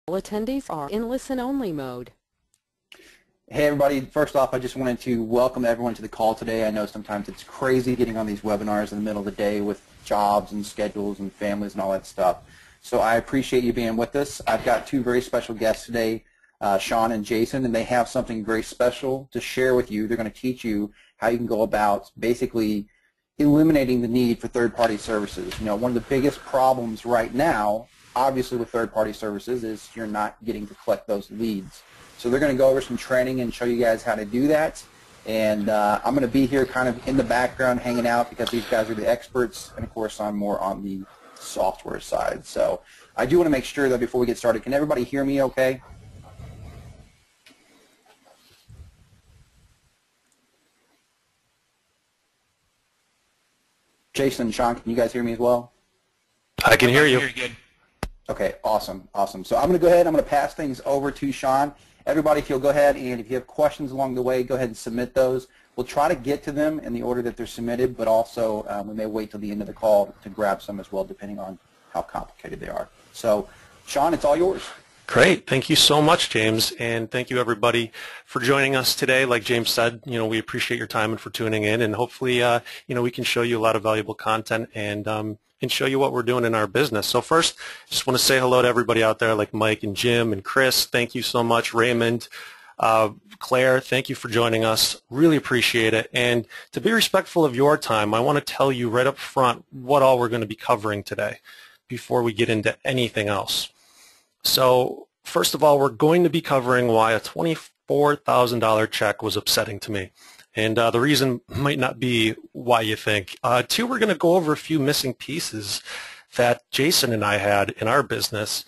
All attendees are in listen-only mode. Hey everybody, first off I just wanted to welcome everyone to the call today. I know sometimes it's crazy getting on these webinars in the middle of the day with jobs and schedules and families and all that stuff. So I appreciate you being with us. I've got two very special guests today, Sean and Jason, and they have something very special to share with you. They're going to teach you how you can go about basically eliminating the need for third-party services. You know, one of the biggest problems right now, obviously with third-party services, is you're not getting to collect those leads. So they're going to go over some training and show you guys how to do that. And I'm going to be here kind of in the background hanging out because these guys are the experts, and of course I'm more on the software side. So I do want to make sure that before we get started, can everybody hear me okay? Jason and Sean, can you guys hear me as well? I can hear you. Good. Okay, awesome, awesome. So I'm going to go ahead, I'm going to pass things over to Sean. Everybody, if you'll go ahead and if you have questions along the way, go ahead and submit those. We'll try to get to them in the order that they're submitted, but also we may wait till the end of the call to grab some as well, depending on how complicated they are. So, Sean, it's all yours. Great. Thank you so much, James, and thank you everybody for joining us today. Like James said, we appreciate your time and for tuning in, and hopefully, we can show you a lot of valuable content and show you what we're doing in our business. So first, just want to say hello to everybody out there like Mike and Jim and Chris. Thank you so much. Raymond, Claire, thank you for joining us. Really appreciate it. And to be respectful of your time, I want to tell you right up front what all we're going to be covering today before we get into anything else. So first of all, we're going to be covering why a $24,000 check was upsetting to me. And the reason might not be why you think. Two, we're going to go over a few missing pieces that Jason and I had in our business.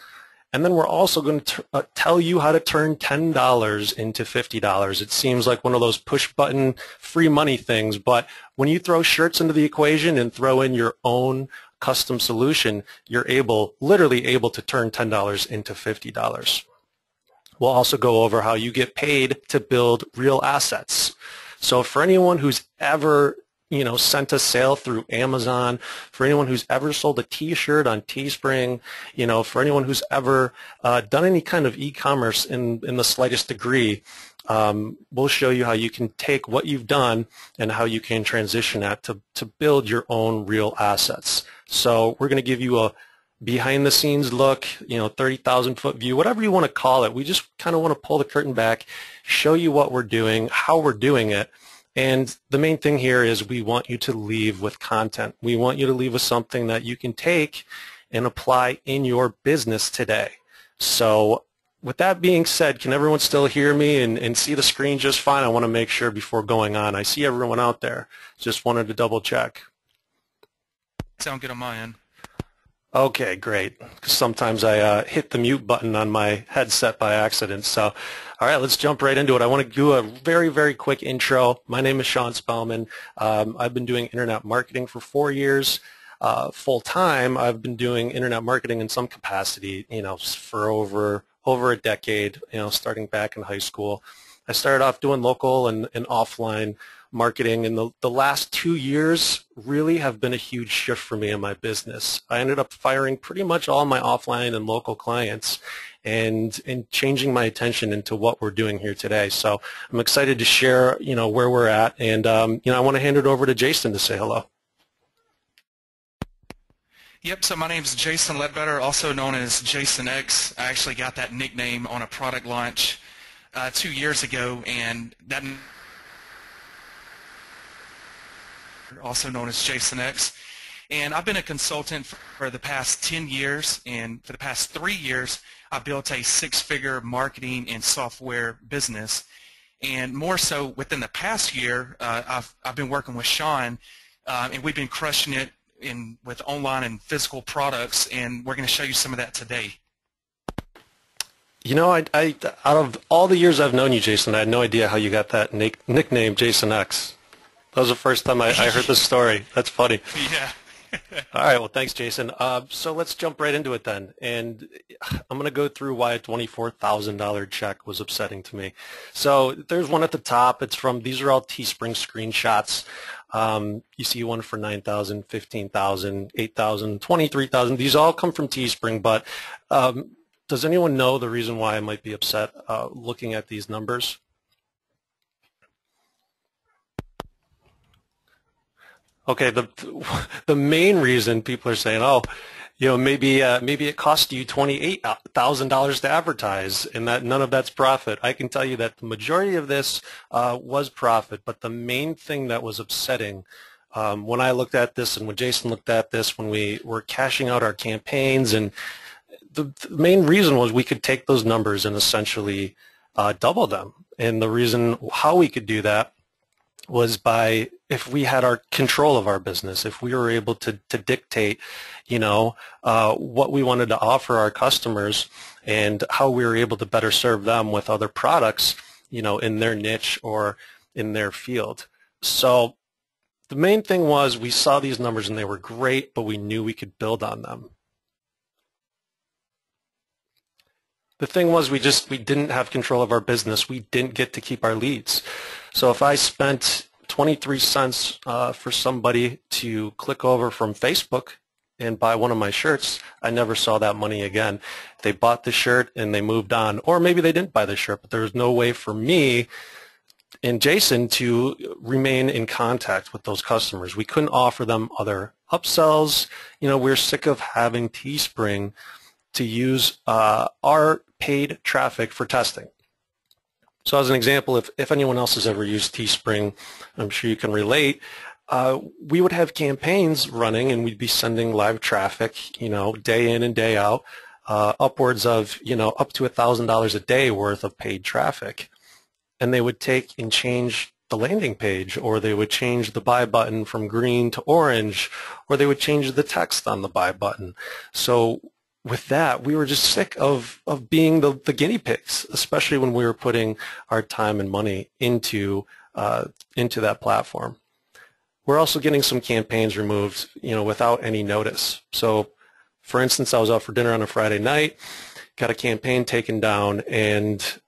And then we're also going to tell you how to turn $10 into $50. It seems like one of those push-button free money things, but when you throw shirts into the equation and throw in your own custom solution, you're literally able to turn $10 into $50. We'll also go over how you get paid to build real assets. So for anyone who's ever, sent a sale through Amazon, for anyone who's ever sold a T-shirt on Teespring, for anyone who's ever done any kind of e-commerce in the slightest degree, we'll show you how you can take what you've done and how you can transition that to build your own real assets. So we're going to give you a behind-the-scenes look, 30,000-foot view, whatever you want to call it. We just kind of want to pull the curtain back, show you what we're doing, how we're doing it, and the main thing here is we want you to leave with content. We want you to leave with something that you can take and apply in your business today. So with that being said, can everyone still hear me and see the screen just fine? I want to make sure before going on. I see everyone out there. Just wanted to double check. Sound good on my end. Okay, great. Because sometimes I hit the mute button on my headset by accident. So, all right, let's jump right into it. I want to do a very, very quick intro. My name is Sean Spellman. I've been doing internet marketing for 4 years. Full time, I've been doing internet marketing in some capacity, for over a decade, starting back in high school. I started off doing local and offline marketing, and the last 2 years really have been a huge shift for me in my business. I ended up firing pretty much all my offline and local clients and changing my attention into what we're doing here today. So I'm excited to share, where we're at, and I want to hand it over to Jason to say hello. Yep, so my name is Jason Ledbetter, also known as Jason X. I actually got that nickname on a product launch 2 years ago, and that also known as Jason X. And I've been a consultant for the past 10 years, and for the past 3 years, I built a six-figure marketing and software business. And more so within the past year, I've been working with Sean, and we've been crushing it with online and physical products, and we're going to show you some of that today. I out of all the years I've known you, Jason, I had no idea how you got that nickname, Jason X. That was the first time I heard this story. That's funny. Yeah. All right. Well, thanks, Jason. So let's jump right into it then. And I'm going to go through why a $24,000 check was upsetting to me. So there's one at the top. These are all Teespring screenshots. You see one for $9,000, $15,000, $8,000, $23,000. These all come from Teespring, but does anyone know the reason why I might be upset looking at these numbers? Okay, the main reason people are saying, oh, maybe it cost you $28,000 to advertise, and that none of that's profit. I can tell you that the majority of this was profit, but the main thing that was upsetting when I looked at this and when Jason looked at this, when we were cashing out our campaigns, and the main reason was we could take those numbers and essentially double them. And the reason how we could do that was by if we had our control of our business, if we were able to dictate, what we wanted to offer our customers and how we were able to better serve them with other products, in their niche or in their field. So the main thing was we saw these numbers and they were great, but we knew we could build on them. The thing was we didn't have control of our business. We didn't get to keep our leads. So if I spent 23 cents for somebody to click over from Facebook and buy one of my shirts, I never saw that money again. They bought the shirt and they moved on. Or maybe they didn't buy the shirt, but there was no way for me and Jason to remain in contact with those customers. We couldn't offer them other upsells. We're sick of having Teespring to use our paid traffic for testing. So as an example, if anyone else has ever used Teespring, I'm sure you can relate, we would have campaigns running and we'd be sending live traffic, day in and day out, upwards of, up to $1,000 a day worth of paid traffic. And they would take and change the landing page, or they would change the buy button from green to orange, or they would change the text on the buy button. So with that, we were just sick of being the guinea pigs, especially when we were putting our time and money into that platform. We're also getting some campaigns removed, without any notice. So, for instance, I was out for dinner on a Friday night, got a campaign taken down, and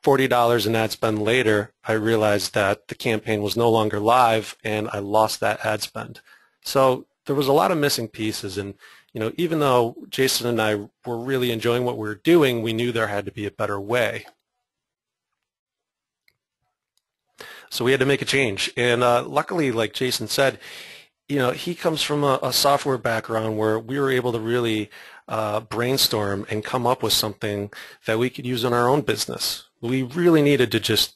$40 in ad spend later, I realized that the campaign was no longer live, and I lost that ad spend. So there was a lot of missing pieces, and even though Jason and I were really enjoying what we were doing, we knew there had to be a better way. So we had to make a change. And luckily, like Jason said, he comes from a software background where we were able to really brainstorm and come up with something that we could use in our own business. We really needed to just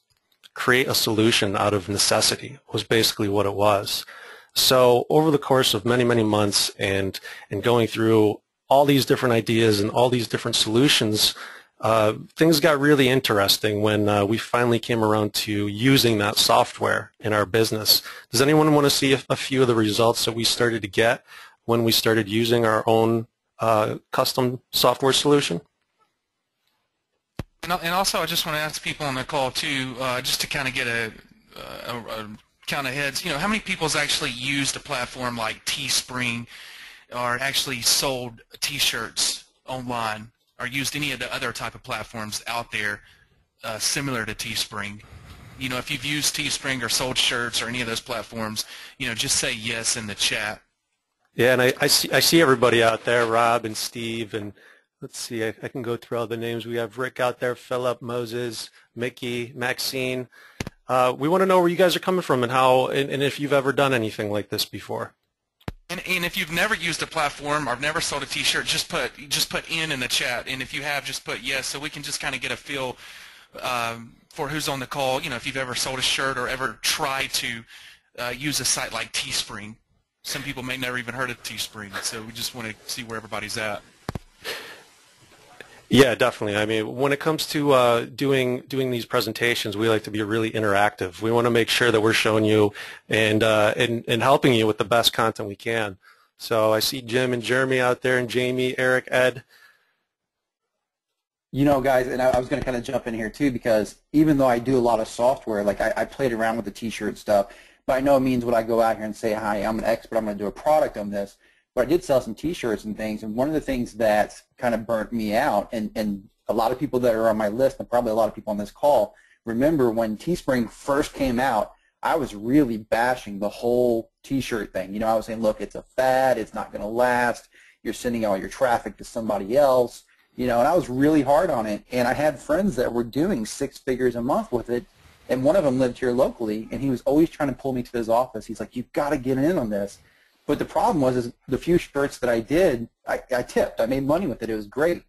create a solution out of necessity, was basically what it was. So over the course of many, many months and going through all these different ideas and all these different solutions, things got really interesting when we finally came around to using that software in our business. Does anyone want to see a few of the results that we started to get when we started using our own custom software solution? And also, I just want to ask people on the call too, just to kind of get a count of heads. How many people has actually used a platform like Teespring, or actually sold T-shirts online, or used any of the other type of platforms out there similar to Teespring? If you've used Teespring or sold shirts or any of those platforms, just say yes in the chat. Yeah, and I see everybody out there, Rob and Steve, and let's see, I can go through all the names. We have Rick out there, Philip, Moses, Mickey, Maxine. We want to know where you guys are coming from and how, and if you've ever done anything like this before. And if you've never used a platform or never sold a T-shirt, just put in the chat. And if you have, just put yes, so we can just kind of get a feel for who's on the call. If you've ever sold a shirt or ever tried to use a site like Teespring. Some people may never even heard of Teespring, so we just want to see where everybody's at. Yeah, definitely. I mean, when it comes to doing these presentations, we like to be really interactive. We want to make sure that we're showing you and helping you with the best content we can. So I see Jim and Jeremy out there, and Jamie, Eric, Ed. Guys, and I was going to kind of jump in here too, because even though I do a lot of software, like I played around with the T-shirt stuff, by no means would I go out here and say, hi, I'm an expert, I'm going to do a product on this. But I did sell some T-shirts and things, and one of the things that kind of burnt me out, and a lot of people that are on my list, and probably a lot of people on this call, remember when Teespring first came out, I was really bashing the whole T-shirt thing. I was saying, look, it's a fad, it's not going to last, you're sending all your traffic to somebody else, and I was really hard on it. And I had friends that were doing 6 figures a month with it, and one of them lived here locally, and he was always trying to pull me to his office. He's like, "You've got to get in on this." But the problem was, is the few shirts that I did, I tipped. I made money with it. It was great.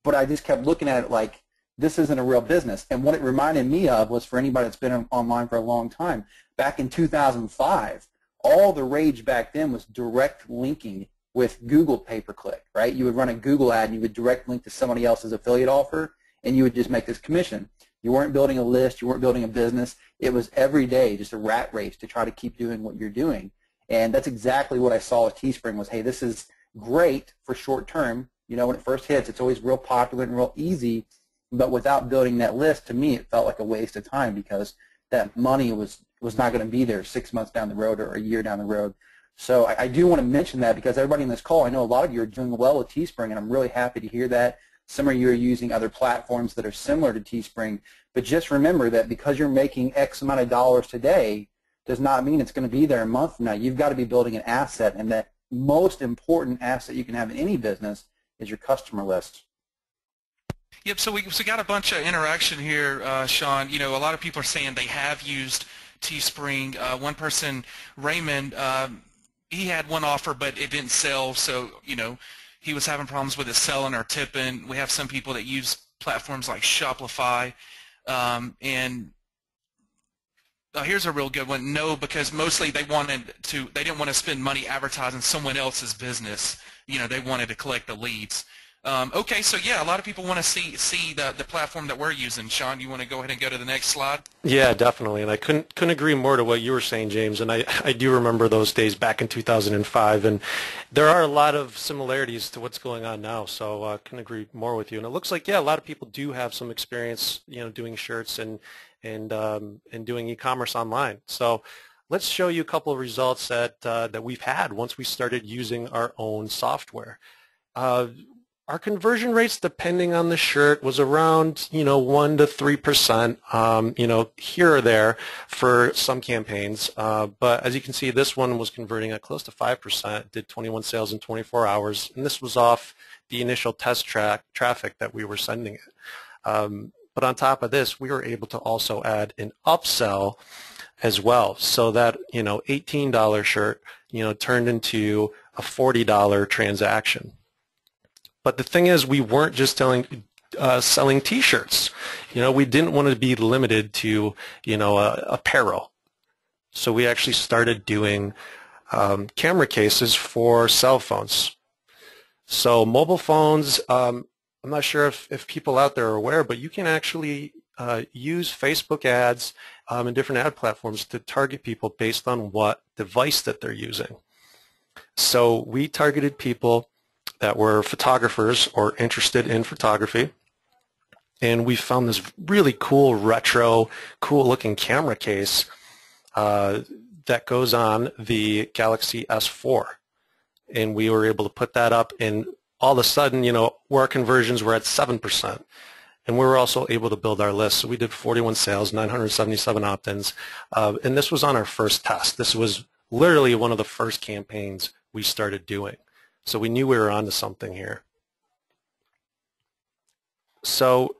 But I just kept looking at it like, this isn't a real business. And what it reminded me of was, for anybody that's been online for a long time, back in 2005, all the rage back then was direct linking with Google pay-per-click, right? You would run a Google ad and you would direct link to somebody else's affiliate offer, and you would just make this commission. You weren't building a list. You weren't building a business. It was every day just a rat race to try to keep doing what you're doing. And that's exactly what I saw with Teespring was, hey, this is great for short term. When it first hits, it's always real popular and real easy. But without building that list, to me, it felt like a waste of time, because that money was not going to be there 6 months down the road or a year down the road. So I do want to mention that, because everybody in this call, I know a lot of you are doing well with Teespring, and I'm really happy to hear that. Some of you are using other platforms that are similar to Teespring. But just remember that because you're making X amount of dollars today does not mean it's going to be there a month from now. You've got to be building an asset, and that most important asset you can have in any business is your customer list. Yep, so we got a bunch of interaction here, Sean. A lot of people are saying they have used Teespring. One person, Raymond, he had one offer, but it didn't sell, so, he was having problems with his selling or tipping. We have some people that use platforms like Shopify, and here's a real good one. No, because mostly they didn't want to spend money advertising someone else's business. They wanted to collect the leads. Okay, so yeah, a lot of people want to see the platform that we're using. Sean, you want to go ahead and go to the next slide? Yeah, definitely, and I couldn't agree more to what you were saying, James, and I do remember those days back in 2005, and there are a lot of similarities to what's going on now, so I couldn't agree more with you. And it looks like, yeah, a lot of people do have some experience, doing shirts and doing e-commerce online. So let's show you a couple of results that we've had once we started using our own software. Our conversion rates, depending on the shirt, was around 1 to 3%, here or there for some campaigns. But as you can see, this one was converting at close to 5%. Did 21 sales in 24 hours, and this was off the initial test traffic that we were sending it. But on top of this, we were able to also add an upsell as well, so that $18 shirt turned into a $40 transaction. But the thing is, we weren't just selling T-shirts. We didn't want to be limited to apparel. So we actually started doing camera cases for cell phones. So mobile phones, I'm not sure if people out there are aware, but you can actually use Facebook ads and different ad platforms to target people based on what device that they're using. So we targeted people that were photographers or interested in photography, and we found this really cool retro, cool-looking camera case that goes on the Galaxy S4, and we were able to put that up, and all of a sudden, our conversions were at 7%, and we were also able to build our list. So we did 41 sales, 977 opt-ins, and this was on our first test. This was literally one of the first campaigns we started doing. So we knew we were onto something here. So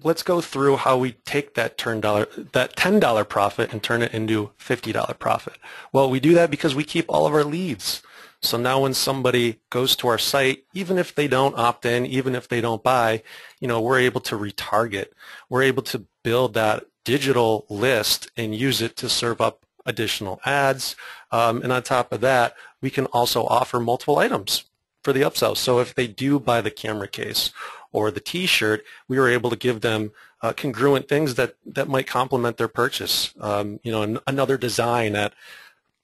let's go through how we take that $10 profit and turn it into $50 profit. Well, we do that because we keep all of our leads. So now when somebody goes to our site, even if they don't opt in, even if they don't buy, we're able to retarget. We're able to build that digital list and use it to serve up additional ads, and on top of that, we can also offer multiple items for the upsell. So if they do buy the camera case or the T-shirt, we were able to give them congruent things that might complement their purchase. Another design at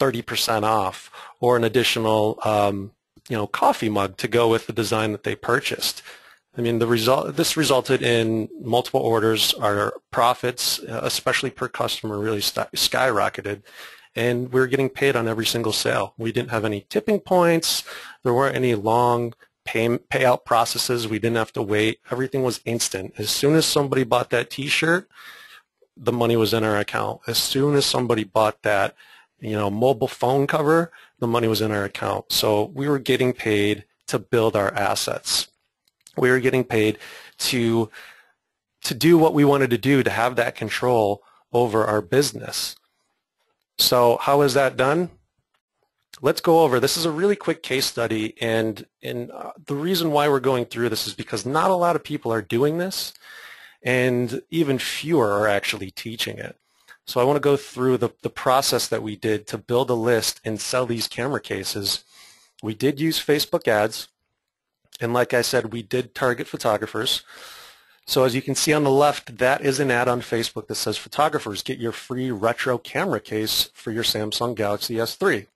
30% off, or an additional coffee mug to go with the design that they purchased. I mean, this resulted in multiple orders. Our profits, especially per customer, really skyrocketed, and we were getting paid on every single sale. We didn't have any tipping points. There weren't any long payout processes. We didn't have to wait. Everything was instant. As soon as somebody bought that T-shirt, the money was in our account. As soon as somebody bought that, mobile phone cover, the money was in our account. So we were getting paid to build our assets. We were getting paid to do what we wanted to do, to have that control over our business. So how is that done? Let's go over, this is a really quick case study, and the reason why we're going through this is because not a lot of people are doing this, and even fewer are actually teaching it. So I want to go through the process that we did to build a list and sell these camera cases. We did use Facebook ads, and like I said, we did target photographers. So as you can see on the left, that is an ad on Facebook that says, photographers, get your free retro camera case for your Samsung Galaxy S3.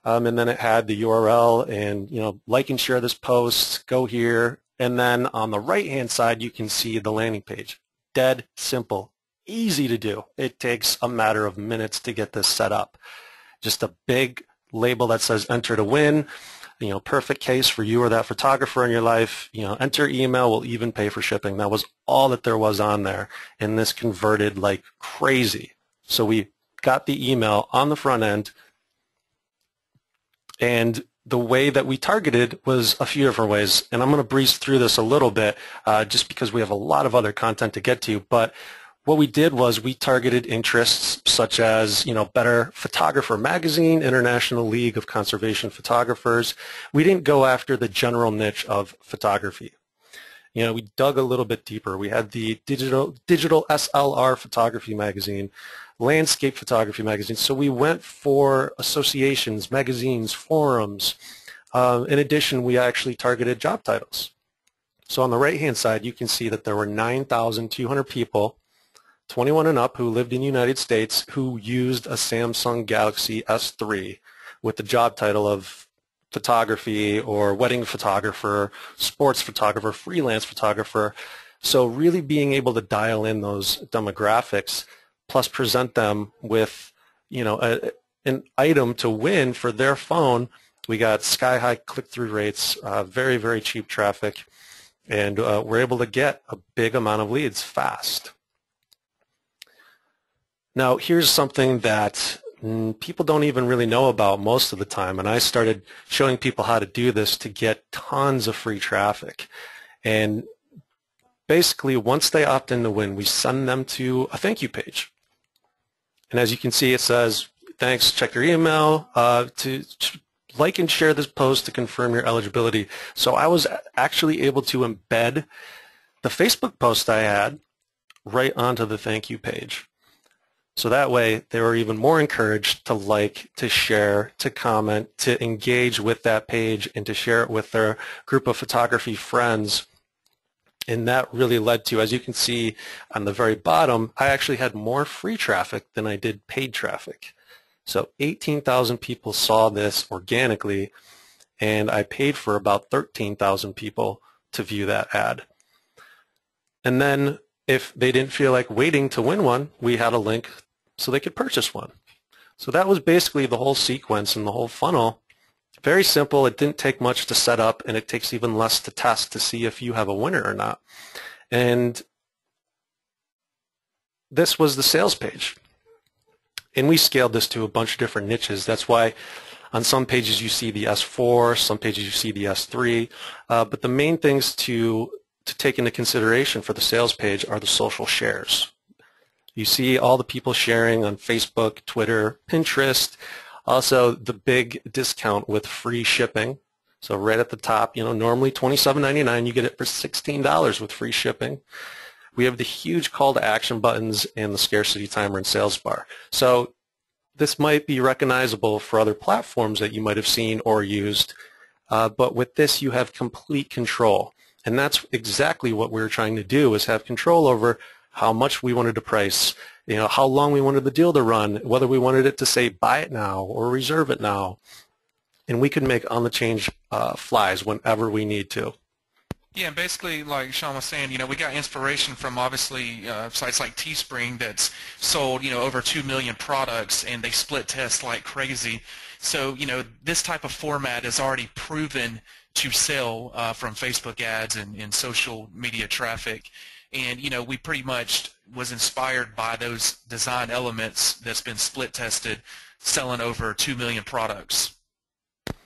And then it had the URL and, like and share this post, go here. And then on the right-hand side, you can see the landing page. Dead simple, easy to do. It takes a matter of minutes to get this set up. Just a big label that says enter to win. Perfect case for you or that photographer in your life. Enter email, we'll even pay for shipping. That was all that there was on there, and this converted like crazy. So we got the email on the front end, and the way that we targeted was a few different ways, and I'm going to breeze through this a little bit just because we have a lot of other content to get to. But what we did was we targeted interests such as, Better Photographer Magazine, International League of Conservation Photographers. We didn't go after the general niche of photography. We dug a little bit deeper. We had the digital SLR Photography Magazine, Landscape Photography Magazine. So we went for associations, magazines, forums. In addition, we actually targeted job titles. So on the right-hand side, you can see that there were 9,200 people, 21 and up, who lived in the United States, who used a Samsung Galaxy S3 with the job title of photography or wedding photographer, sports photographer, freelance photographer. So really being able to dial in those demographics, plus present them with, an item to win for their phone. We got sky-high click-through rates, very, very cheap traffic, and we're able to get a big amount of leads fast. Now, here's something that people don't even really know about most of the time, and I started showing people how to do this to get tons of free traffic. And basically, once they opt in to win, we send them to a thank you page. And as you can see, it says, thanks, check your email to like and share this post to confirm your eligibility. So I was actually able to embed the Facebook post I had right onto the thank you page. So that way, they were even more encouraged to like, to share, to comment, to engage with that page, and to share it with their group of photography friends. And that really led to, as you can see on the very bottom, I actually had more free traffic than I did paid traffic. So 18,000 people saw this organically, and I paid for about 13,000 people to view that ad. And then if they didn't feel like waiting to win one, we had a link so they could purchase one. So that was basically the whole sequence and the whole funnel. Very simple. It didn't take much to set up, and it takes even less to test to see if you have a winner or not. And this was the sales page. And we scaled this to a bunch of different niches. That's why on some pages you see the S4, some pages you see the S3. But the main things to take into consideration for the sales page are the social shares. You see all the people sharing on Facebook, Twitter, Pinterest. Also, the big discount with free shipping. So right at the top, normally $27.99, you get it for $16 with free shipping. We have the huge call to action buttons and the scarcity timer and sales bar. So this might be recognizable for other platforms that you might have seen or used, but with this you have complete control. And that's exactly what we were trying to do, is have control over how much we wanted to price, how long we wanted the deal to run, whether we wanted it to say buy it now or reserve it now. And we could make on-the-change flies whenever we need to. Yeah, and basically, like Sean was saying, we got inspiration from obviously sites like Teespring that's sold, over 2 million products, and they split test like crazy. So, this type of format is already proven to sell from Facebook ads and social media traffic. And, we pretty much was inspired by those design elements that's been split tested, selling over 2 million products.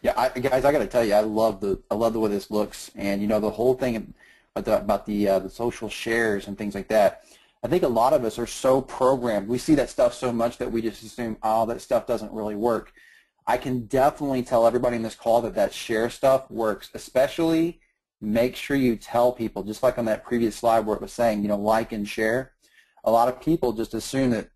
Yeah, guys, I got to tell you, I love the way this looks, and the whole thing. about the social shares and things like that. I think a lot of us are so programmed. We see that stuff so much that we just assume, oh, that stuff doesn't really work. I can definitely tell everybody in this call that that share stuff works, especially make sure you tell people, just like on that previous slide where it was saying, like and share. A lot of people just assume that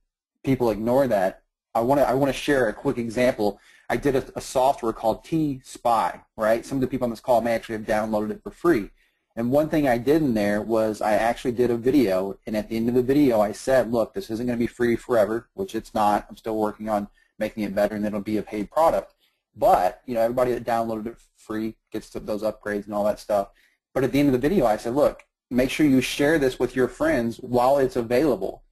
people ignore that. I want to share a quick example. I did a software called T-Spy, right? Some of the people on this call may actually have downloaded it for free. And one thing I did in there was I actually did a video, and at the end of the video I said, look, this isn't going to be free forever, which it's not. I'm still working on making it better, and then it'll be a paid product. But, everybody that downloaded it free gets those upgrades and all that stuff. But at the end of the video I said, look, make sure you share this with your friends while it's available.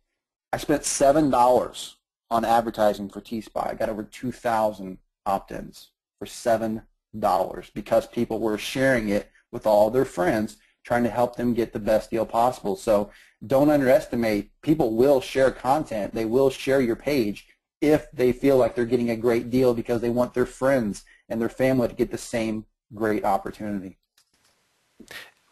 I spent $7 on advertising for T-Spy. I got over 2,000 opt-ins for $7 because people were sharing it with all their friends, trying to help them get the best deal possible. So don't underestimate. People will share content. They will share your page if they feel like they're getting a great deal because they want their friends and their family to get the same great opportunity.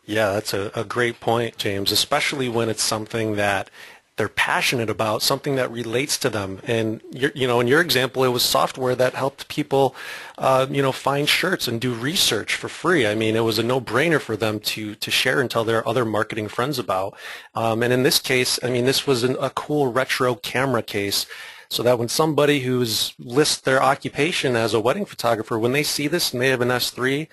Yeah, that's a great point, James, especially when it's something that they're passionate about, something that relates to them. And in your example, it was software that helped people, find shirts and do research for free. I mean, it was a no-brainer for them to share and tell their other marketing friends about. And in this case, I mean, this was a cool retro camera case, so that when somebody lists their occupation as a wedding photographer, when they see this and they have an S3,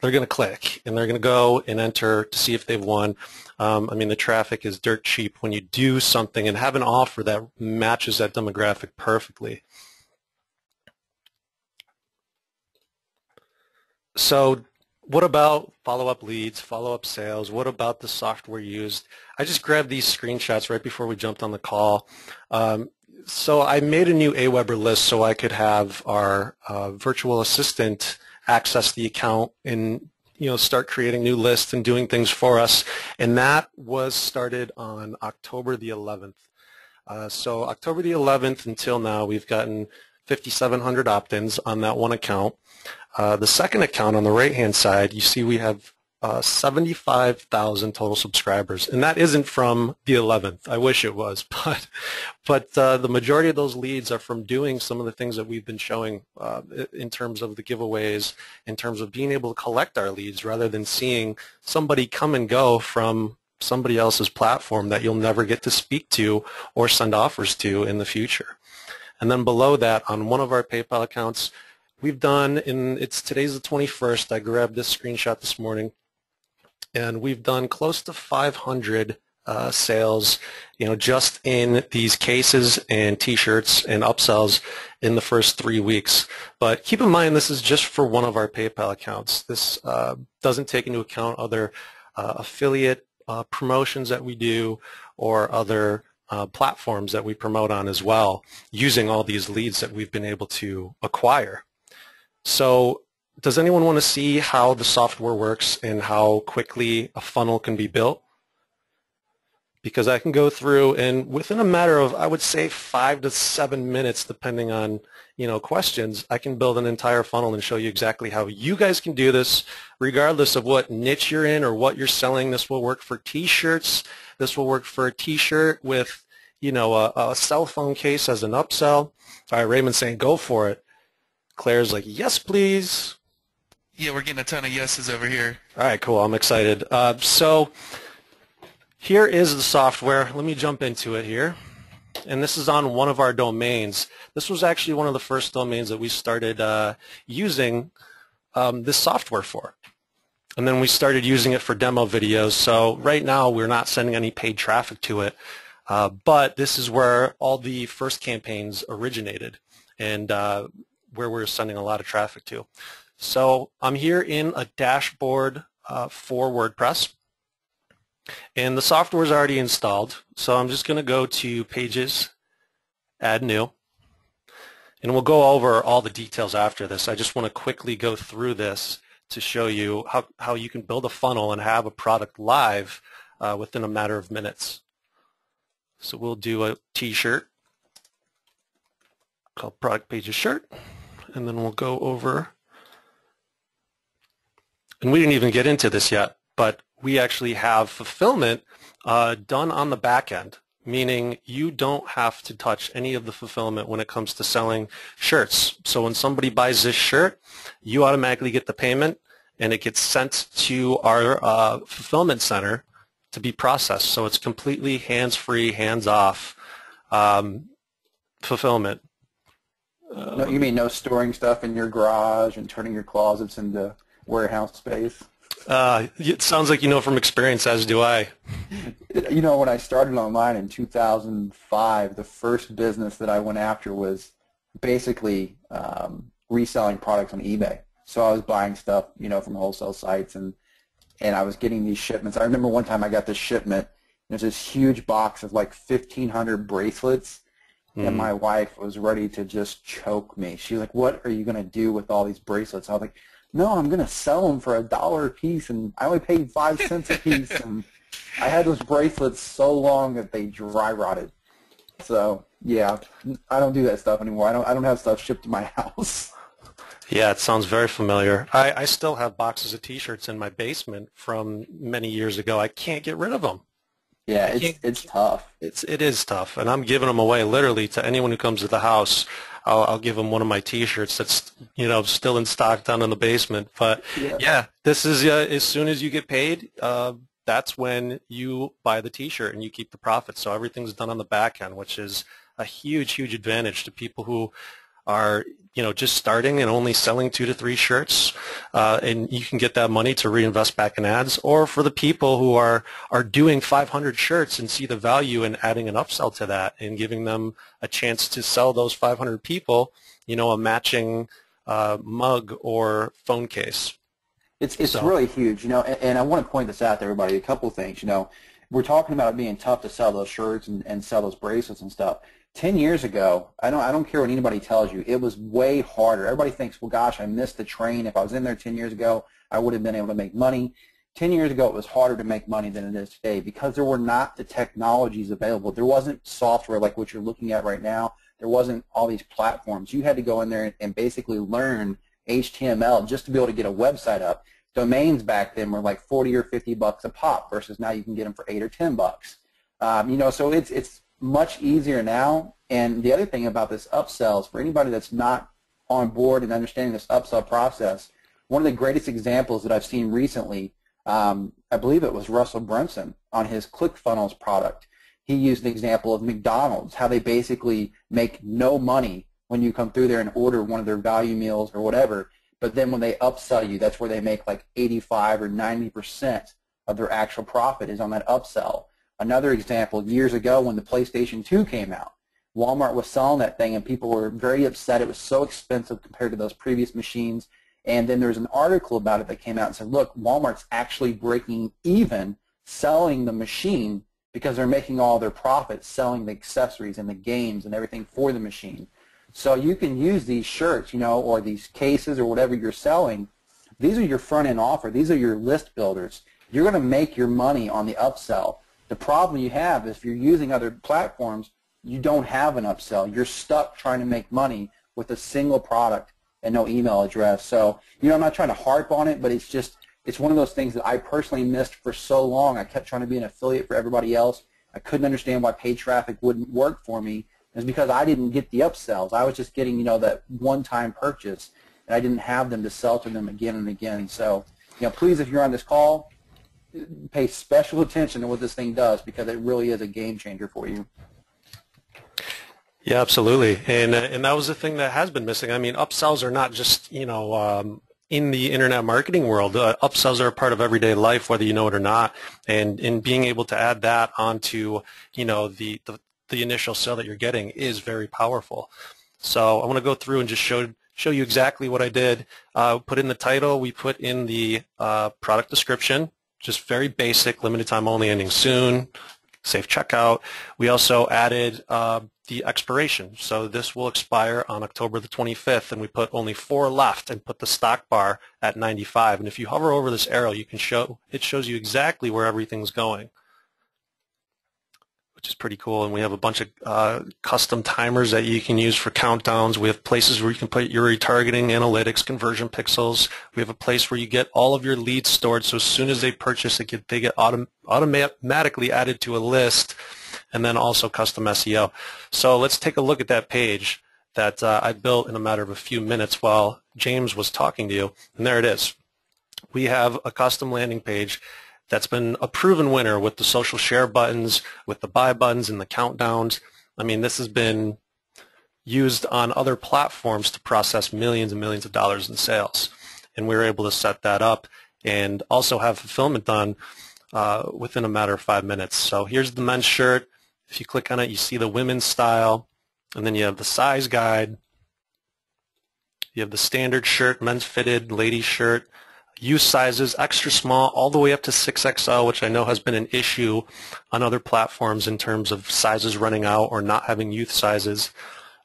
they're going to click and they're going to go and enter to see if they've won. I mean, the traffic is dirt cheap when you do something and have an offer that matches that demographic perfectly. So what about follow-up leads, follow-up sales? What about the software used? I just grabbed these screenshots right before we jumped on the call. So I made a new Aweber list so I could have our virtual assistant access the account and start creating new lists and doing things for us. And that was started on October the 11th. So October the 11th until now, we've gotten 5,700 opt-ins on that one account. The second account on the right-hand side, you see we have 75,000 total subscribers, and that isn't from the 11th. I wish it was, but the majority of those leads are from doing some of the things that we've been showing in terms of the giveaways, in terms of being able to collect our leads rather than seeing somebody come and go from somebody else's platform that you'll never get to speak to or send offers to in the future. And then below that, on one of our PayPal accounts, we've done, today's the 21st, I grabbed this screenshot this morning, and we've done close to 500 sales, just in these cases and T-shirts and upsells in the first 3 weeks. But keep in mind, this is just for one of our PayPal accounts. This doesn't take into account other affiliate promotions that we do or other platforms that we promote on as well, using all these leads that we've been able to acquire. So does anyone want to see how the software works and how quickly a funnel can be built? Because I can go through and within a matter of, I would say, 5 to 7 minutes, depending on questions, I can build an entire funnel and show you exactly how you guys can do this, regardless of what niche you're in or what you're selling. This will work for T-shirts. This will work for a T-shirt with a cell phone case as an upsell. All right, Raymond's saying go for it. Claire's like, yes, please. Yeah, we're getting a ton of yeses over here. All right, cool. I'm excited. So here is the software. Let me jump into it here. And this is on one of our domains. This was actually one of the first domains that we started using this software for. And then we started using it for demo videos. So right now we're not sending any paid traffic to it. But this is where all the first campaigns originated and where we're sending a lot of traffic to. So I'm here in a dashboard for WordPress, and the software is already installed. So I'm just going to go to Pages, Add New, and we'll go over all the details after this. I just want to quickly go through this to show you how you can build a funnel and have a product live within a matter of minutes. So we'll do a T-shirt called Product Pages Shirt, and then we'll go over. And we didn't even get into this yet, but we actually have fulfillment done on the back end, meaning you don't have to touch any of the fulfillment when it comes to selling shirts. So when somebody buys this shirt, you automatically get the payment, and it gets sent to our fulfillment center to be processed. So it's completely hands-free, hands-off fulfillment. No, you mean no storing stuff in your garage and turning your closets into warehouse space? It sounds like you know from experience, as do I. You know, when I started online in 2005, the first business that I went after was basically reselling products on eBay. So I was buying stuff, you know, from wholesale sites, and I was getting these shipments. I remember one time I got this shipment. There's this huge box of like 1,500 bracelets, and my wife was ready to just choke me. She was like, "What are you going to do with all these bracelets?" I was like, "No, I'm going to sell them for $1 a piece, and I only paid 5 cents a piece." And I had those bracelets so long that they dry rotted. So yeah, I don't do that stuff anymore. I don't have stuff shipped to my house. Yeah, it sounds very familiar. I still have boxes of T-shirts in my basement from many years ago. I can't get rid of them. Yeah, it's tough. It is tough, and I'm giving them away literally to anyone who comes to the house. I'll give them one of my T-shirts that's, you know, still in stock down in the basement. But yeah, this is as soon as you get paid, that's when you buy the T-shirt and you keep the profit. So everything's done on the back end, which is a huge, huge advantage to people who are, you know, just starting and only selling 2 to 3 shirts, and you can get that money to reinvest back in ads. Or for the people who are doing 500 shirts and see the value in adding an upsell to that and giving them a chance to sell those 500 people, you know, a matching mug or phone case. It's really huge, you know, and I want to point this out to everybody. A couple of things, you know, we're talking about it being tough to sell those shirts and sell those bracelets and stuff. 10 years ago, I don't care what anybody tells you, it was way harder. Everybody thinks, well, gosh, I missed the train. If I was in there 10 years ago, I would have been able to make money. 10 years ago, it was harder to make money than it is today because there were not the technologies available. There wasn't software like what you're looking at right now. There wasn't all these platforms. You had to go in there and basically learn HTML just to be able to get a website up. Domains back then were like 40 or 50 bucks a pop versus now you can get them for 8 or 10 bucks. You know, so it's much easier now. And the other thing about this upsells, for anybody that's not on board and understanding this upsell process, one of the greatest examples that I've seen recently, I believe it was Russell Brunson on his ClickFunnels product. He used an example of McDonald's, how they basically make no money when you come through there and order one of their value meals or whatever, but then when they upsell you, that's where they make like 85 or 90% of their actual profit is on that upsell. Another example, years ago when the PlayStation 2 came out, Walmart was selling that thing and people were very upset. It was so expensive compared to those previous machines. And then there's an article about it that came out and said, look, Walmart's actually breaking even selling the machine because they're making all their profits selling the accessories and the games and everything for the machine. So you can use these shirts, you know, or these cases or whatever you're selling. These are your front-end offer. These are your list builders. You're going to make your money on the upsell. The problem you have is if you're using other platforms, you don't have an upsell. You're stuck trying to make money with a single product and no email address. So, you know, I'm not trying to harp on it, but it's just, it's one of those things that I personally missed for so long. I kept trying to be an affiliate for everybody else. I couldn't understand why paid traffic wouldn't work for me. It's because I didn't get the upsells. I was just getting, you know, that one-time purchase, and I didn't have them to sell to them again and again. So, you know, please, if you're on this call, pay special attention to what this thing does because it really is a game changer for you. Yeah, absolutely, and that was the thing that has been missing. I mean, upsells are not just, you know, in the internet marketing world. Upsells are a part of everyday life, whether you know it or not. And in being able to add that onto, you know, the initial sale that you're getting is very powerful. So I want to go through and just show you exactly what I did. Put in the title. We put in the product description, just very basic, limited time only, ending soon, safe checkout. We also added the expiration. So this will expire on October the 25th, and we put only 4 left and put the stock bar at 95. And if you hover over this arrow, you can it shows you exactly where everything's going, which is pretty cool. And we have a bunch of custom timers that you can use for countdowns. We have places where you can put your retargeting, analytics, conversion pixels. We have a place where you get all of your leads stored. So as soon as they purchase, they get automatically added to a list, and then also custom SEO. So let's take a look at that page that I built in a matter of a few minutes while James was talking to you. And there it is. We have a custom landing page that's been a proven winner with the social share buttons, with the buy buttons and the countdowns. I mean, this has been used on other platforms to process millions and millions of dollars in sales. And we were able to set that up and also have fulfillment done within a matter of 5 minutes. So here's the men's shirt. If you click on it, you see the women's style, and then you have the size guide. You have the standard shirt, men's fitted, ladies shirt, youth sizes, extra small, all the way up to 6XL, which I know has been an issue on other platforms in terms of sizes running out or not having youth sizes.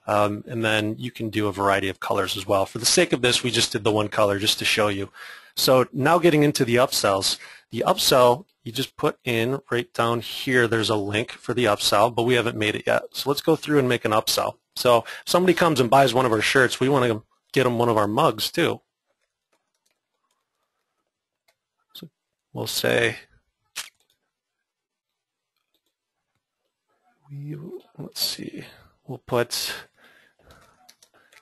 And then you can do a variety of colors as well. For the sake of this, we just did the one color just to show you. So now getting into the upsells. The upsell, you just put in right down here, there's a link for the upsell, but we haven't made it yet. So let's go through and make an upsell. So if somebody comes and buys one of our shirts, we want to get them one of our mugs too. So we'll say, let's see, we'll put,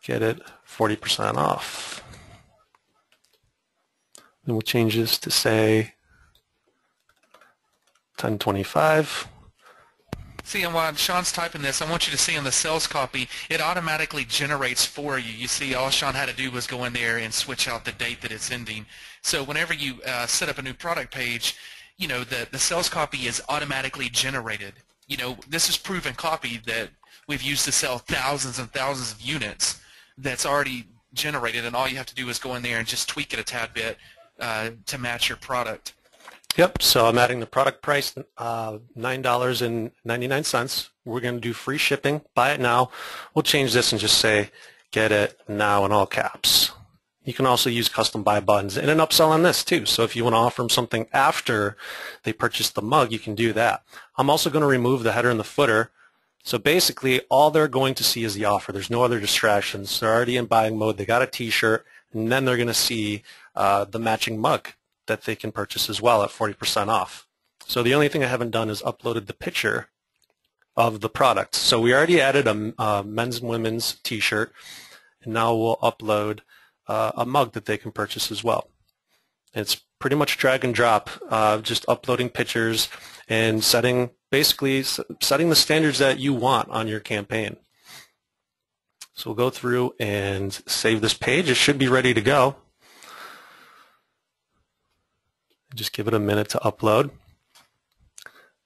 get it 40% off. Then we'll change this to say 1025. See, and while Sean's typing this, I want you to see on the sales copy, it automatically generates for you. You see, all Sean had to do was go in there and switch out the date that it's ending. So whenever you set up a new product page, you know, the sales copy is automatically generated. You know, this is proven copy that we've used to sell thousands and thousands of units that's already generated, and all you have to do is go in there and just tweak it a tad bit to match your product. Yep, so I'm adding the product price, $9.99. We're going to do free shipping. Buy it now. We'll change this and just say, get it now in all caps. You can also use custom buy buttons and an upsell on this too. So if you want to offer them something after they purchase the mug, you can do that. I'm also going to remove the header and the footer. So basically, all they're going to see is the offer. There's no other distractions. They're already in buying mode. They got a T-shirt, and then they're going to see the matching mug that they can purchase as well at 40% off. So the only thing I haven't done is uploaded the picture of the product. So we already added a men's and women's T-shirt, and now we'll upload a mug that they can purchase as well. It's pretty much drag and drop, just uploading pictures and basically setting the standards that you want on your campaign. So we'll go through and save this page. It should be ready to go. Just give it a minute to upload.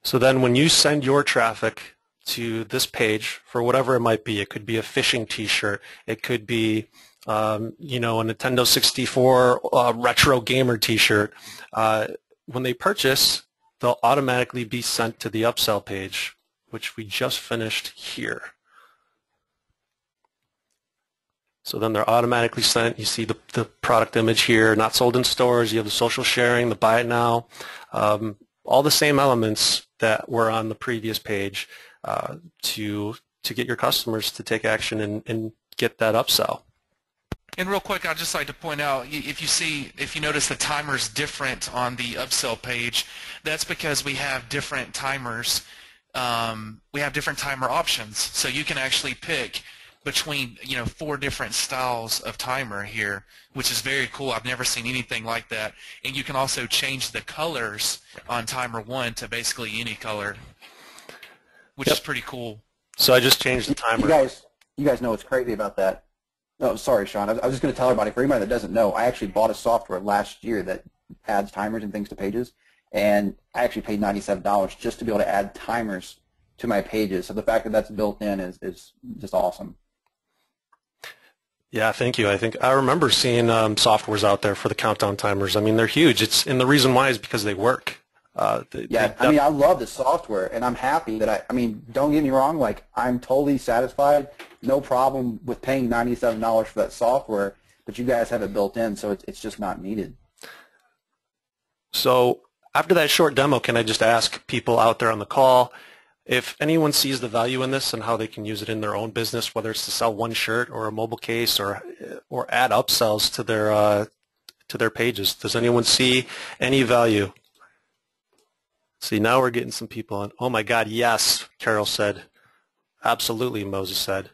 So then when you send your traffic to this page for whatever it might be, it could be a fishing T-shirt, it could be you know, a Nintendo 64 retro gamer T-shirt. When they purchase, they'll automatically be sent to the upsell page, which we just finished here. So then they're automatically sent. You see the product image here, not sold in stores. You have the social sharing, the buy it now, all the same elements that were on the previous page to get your customers to take action and get that upsell. And real quick, I'd just like to point out, if you notice the timer's different on the upsell page, that's because we have different timers. We have different timer options, so you can actually pick between 4 different styles of timer here, which is very cool. I've never seen anything like that. And you can also change the colors on timer 1 to basically any color, which is pretty cool. So I just changed the timer. You guys know what's crazy about that? Oh, sorry, Sean. I was just going to tell everybody, for anybody that doesn't know, I actually bought a software last year that adds timers and things to pages, and I actually paid $97 just to be able to add timers to my pages. So the fact that that's built in is just awesome. Yeah, thank you. I remember seeing softwares out there for the countdown timers. I mean, they're huge. And the reason why is because they work. I mean, I love the software, and I'm happy that I mean, don't get me wrong. Like, I'm totally satisfied. No problem with paying $97 for that software, but you guys have it built in, so it's just not needed. So after that short demo, can I just ask people out there on the call, If anyone sees the value in this and how they can use it in their own business, whether it's to sell one shirt or a mobile case or add upsells to their pages, does anyone see any value? See, now we're getting some people on. Oh my God, yes, Carol said. Absolutely, Moses said.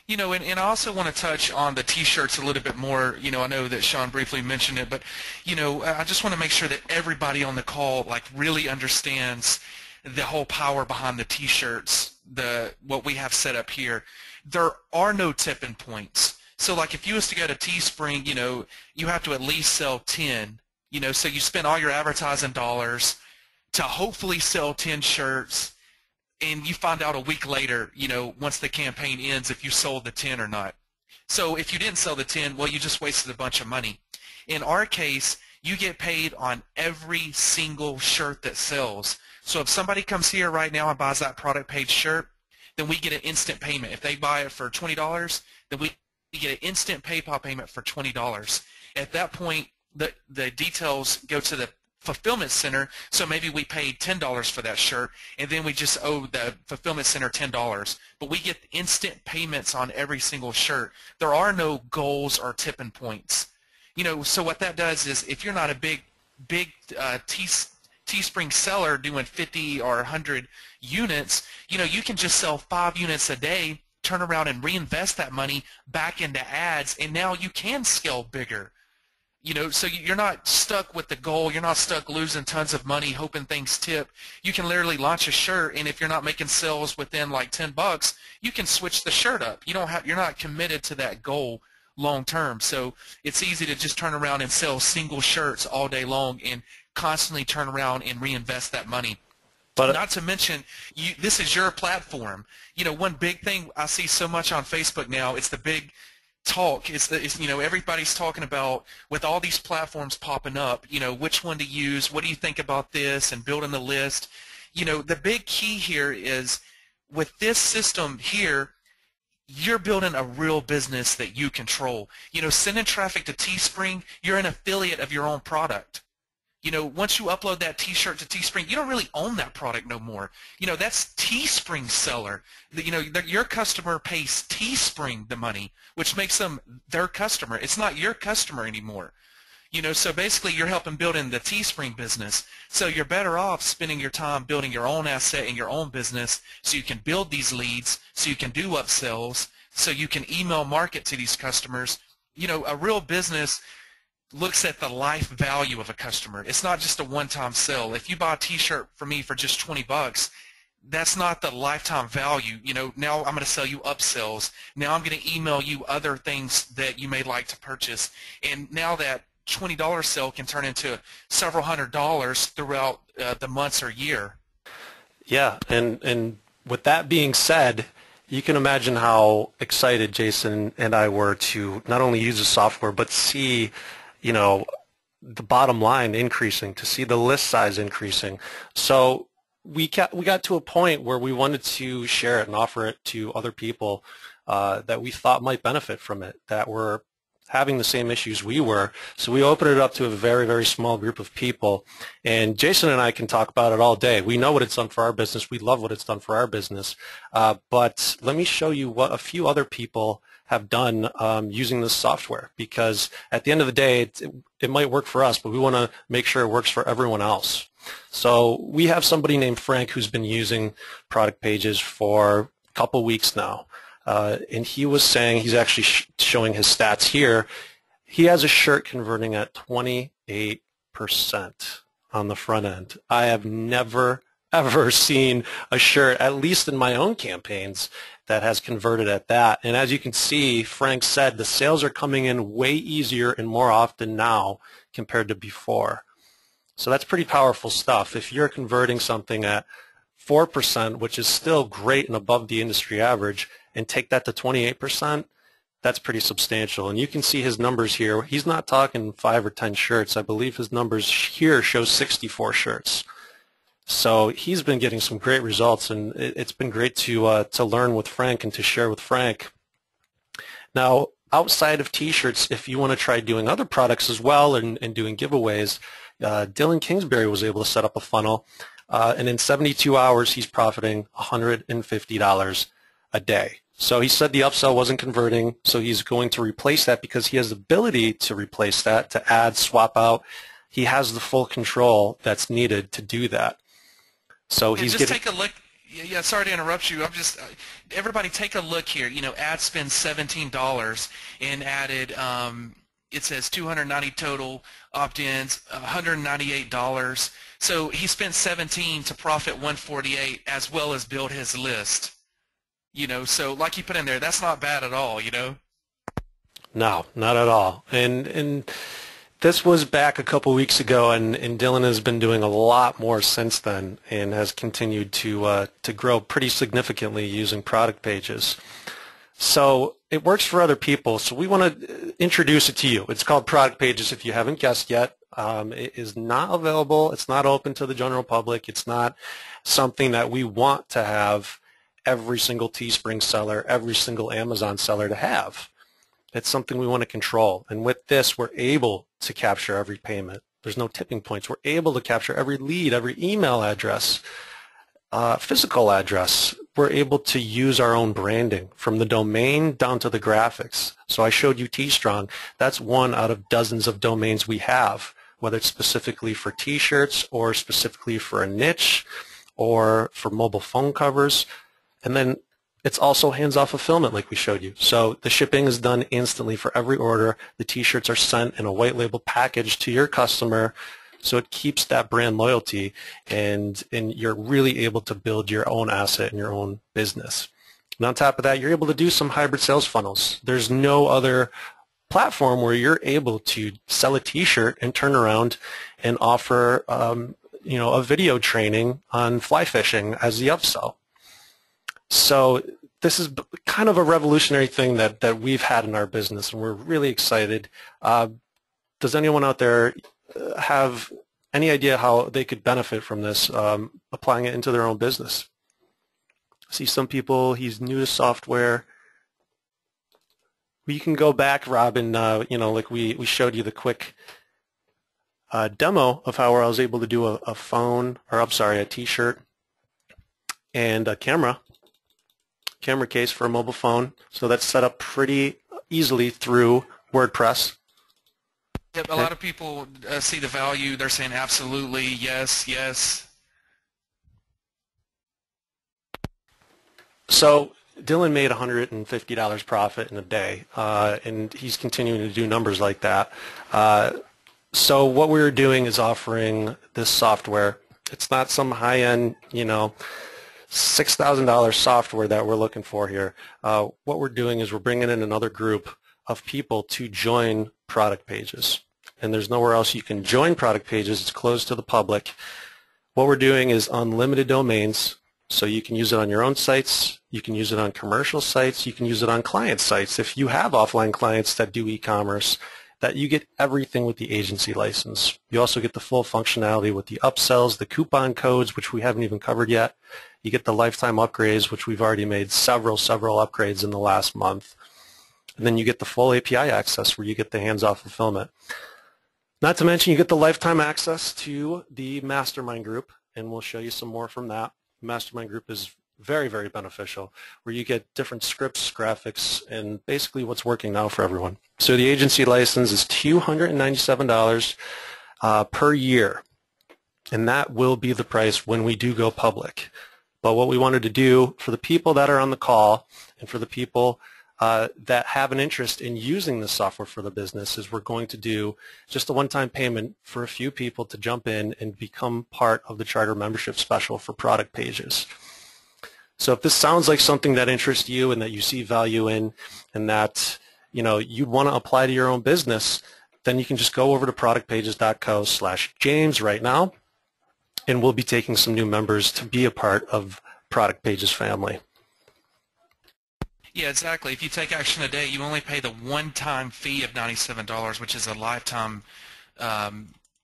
You know, and I also want to touch on the T-shirts a little bit more. You know, I know that Sean briefly mentioned it, but, you know, I just want to make sure that everybody on the call, like, really understands the whole power behind the T-shirts, what we have set up here. There are no tipping points. So, like, if you was to go to Teespring, you know, you have to at least sell 10. You know, so you spend all your advertising dollars to hopefully sell 10 shirts, and you find out a week later, you know, once the campaign ends, if you sold the 10 or not. So if you didn't sell the 10, well, you just wasted a bunch of money. In our case, you get paid on every single shirt that sells. So if somebody comes here right now and buys that product page shirt, then we get an instant payment. If they buy it for $20, then we get an instant PayPal payment for $20. At that point, the details go to the fulfillment center, so maybe we paid $10 for that shirt, and then we just owe the fulfillment center $10. But we get instant payments on every single shirt. There are no goals or tipping points. You know, so what that does is, if you're not a big Teespring seller doing 50 or 100 units, you know, you can just sell 5 units a day, turn around and reinvest that money back into ads, and now you can scale bigger. You know, so you're not stuck with the goal. You're not stuck losing tons of money hoping things tip. You can literally launch a shirt, and if you're not making sales within like $10, you can switch the shirt up. You're not committed to that goal long term. So it's easy to just turn around and sell single shirts all day long and constantly turn around and reinvest that money. But not to mention, this is your platform. You know, one big thing I see so much on Facebook now, it's the big talk. You know, everybody's talking about, with all these platforms popping up, you know, which one to use, what do you think about this, and building the list. You know, the big key here is, with this system here, you're building a real business that you control. You know, sending traffic to Teespring, you're an affiliate of your own product. You know, once you upload that T-shirt to Teespring, you don't really own that product no more. You know, that's Teespring seller. You know, your customer pays Teespring the money, which makes them their customer. It's not your customer anymore. You know, so basically you're helping build in the Teespring business. So you're better off spending your time building your own asset in your own business, so you can build these leads, so you can do upsells, so you can email market to these customers. You know, a real business looks at the life value of a customer. It's not just a one-time sale. If you buy a T-shirt from me for just $20, that's not the lifetime value. You know, now I'm going to sell you upsells. Now I'm going to email you other things that you may like to purchase. And now that $20 sale can turn into several $100s throughout the months or year. Yeah, and with that being said, you can imagine how excited Jason and I were to not only use the software, but see, you know, the bottom line increasing, to see the list size increasing. So we got to a point where we wanted to share it and offer it to other people that we thought might benefit from it, that were having the same issues we were. So we opened it up to a very, very small group of people. And Jason and I can talk about it all day. We know what it's done for our business. We love what it's done for our business. But let me show you what a few other people have done using this software, because at the end of the day, it might work for us, but we want to make sure it works for everyone else. So we have somebody named Frank who's been using product pages for a couple weeks now. And he was saying, he's actually showing his stats here, he has a shirt converting at 28% on the front end. I have never, ever seen a shirt, at least in my own campaigns, that has converted at that. And as you can see, Frank said the sales are coming in way easier and more often now compared to before. So that's pretty powerful stuff. If you're converting something at 4%, which is still great and above the industry average, and take that to 28%, that's pretty substantial. And you can see his numbers here. He's not talking 5 or 10 shirts. I believe his numbers here show 64 shirts. So he's been getting some great results, and it's been great to learn with Frank and to share with Frank. Now, outside of T-shirts, if you want to try doing other products as well and doing giveaways, Dylan Kingsbury was able to set up a funnel and in 72 hours he's profiting $150 a day. So he said the upsell wasn't converting, so he's going to replace that because he has the ability to replace that, to add, swap out. He has the full control that's needed to do that. So he's just take a look. Yeah, sorry to interrupt you. I'm just everybody take a look here. You know, ad spend $17 and added. It says 290 total opt-ins, $198. So he spent 17 to profit 148 as well as build his list. You know, so like you put in there, that's not bad at all. You know. No, not at all. And this was back a couple weeks ago, and Dylan has been doing a lot more since then and has continued to grow pretty significantly using product pages. So it works for other people, so we want to introduce it to you. It's called Product Pages if you haven't guessed yet. It is not available. It's not open to the general public. It's not something that we want to have every single Teespring seller, every single Amazon seller to have. It's something we want to control. And with this, we're able to capture every payment. There's no tipping points. We're able to capture every lead, every email address, physical address. We're able to use our own branding from the domain down to the graphics. So I showed you T-Strong. That's one out of dozens of domains we have, whether it's specifically for T-shirts or specifically for a niche or for mobile phone covers. And then it's also hands-off fulfillment like we showed you. So the shipping is done instantly for every order. The T-shirts are sent in a white label package to your customer, so it keeps that brand loyalty, and you're really able to build your own asset and your own business. And on top of that, you're able to do some hybrid sales funnels. There's no other platform where you're able to sell a T-shirt and turn around and offer a video training on fly fishing as the upsell. So this is kind of a revolutionary thing that we've had in our business, and we're really excited. Does anyone out there have any idea how they could benefit from this, applying it into their own business? I see some people, he's new to software. You can go back, Rob, and like we showed you the quick demo of how I was able to do a T-shirt and a camera case for a mobile phone. So that's set up pretty easily through WordPress. Yep, a lot of people see the value. They're saying absolutely, yes, yes. So Dylan made $150 profit in a day, and he's continuing to do numbers like that. So what we're doing is offering this software. It's not some high-end, $6,000 software that we're looking for here. What we're doing is we're bringing in another group of people to join product pages. And there's nowhere else you can join product pages. It's closed to the public. What we're doing is unlimited domains. So you can use it on your own sites. You can use it on commercial sites. You can use it on client sites. If you have offline clients that do e-commerce, that you get everything with the agency license. You also get the full functionality with the upsells, the coupon codes, which we haven't even covered yet. You get the lifetime upgrades, which we've already made several upgrades in the last month. And then you get the full API access where you get the hands-off fulfillment. Not to mention you get the lifetime access to the mastermind group, and we'll show you some more from that. The mastermind group is very, very beneficial, where you get different scripts, graphics, and basically what's working now for everyone. So the agency license is $297 per year, and that will be the price when we do go public. But what we wanted to do for the people that are on the call and for the people that have an interest in using this software for the business is we're going to do just a one-time payment for a few people to jump in and become part of the charter membership special for product pages. So if this sounds like something that interests you and that you see value in and that you'd want to apply to your own business, then you can just go over to productpages.co/James right now, and we'll be taking some new members to be a part of Product Pages family. Yeah, exactly. If you take action today, you only pay the one-time fee of $97, which is a lifetime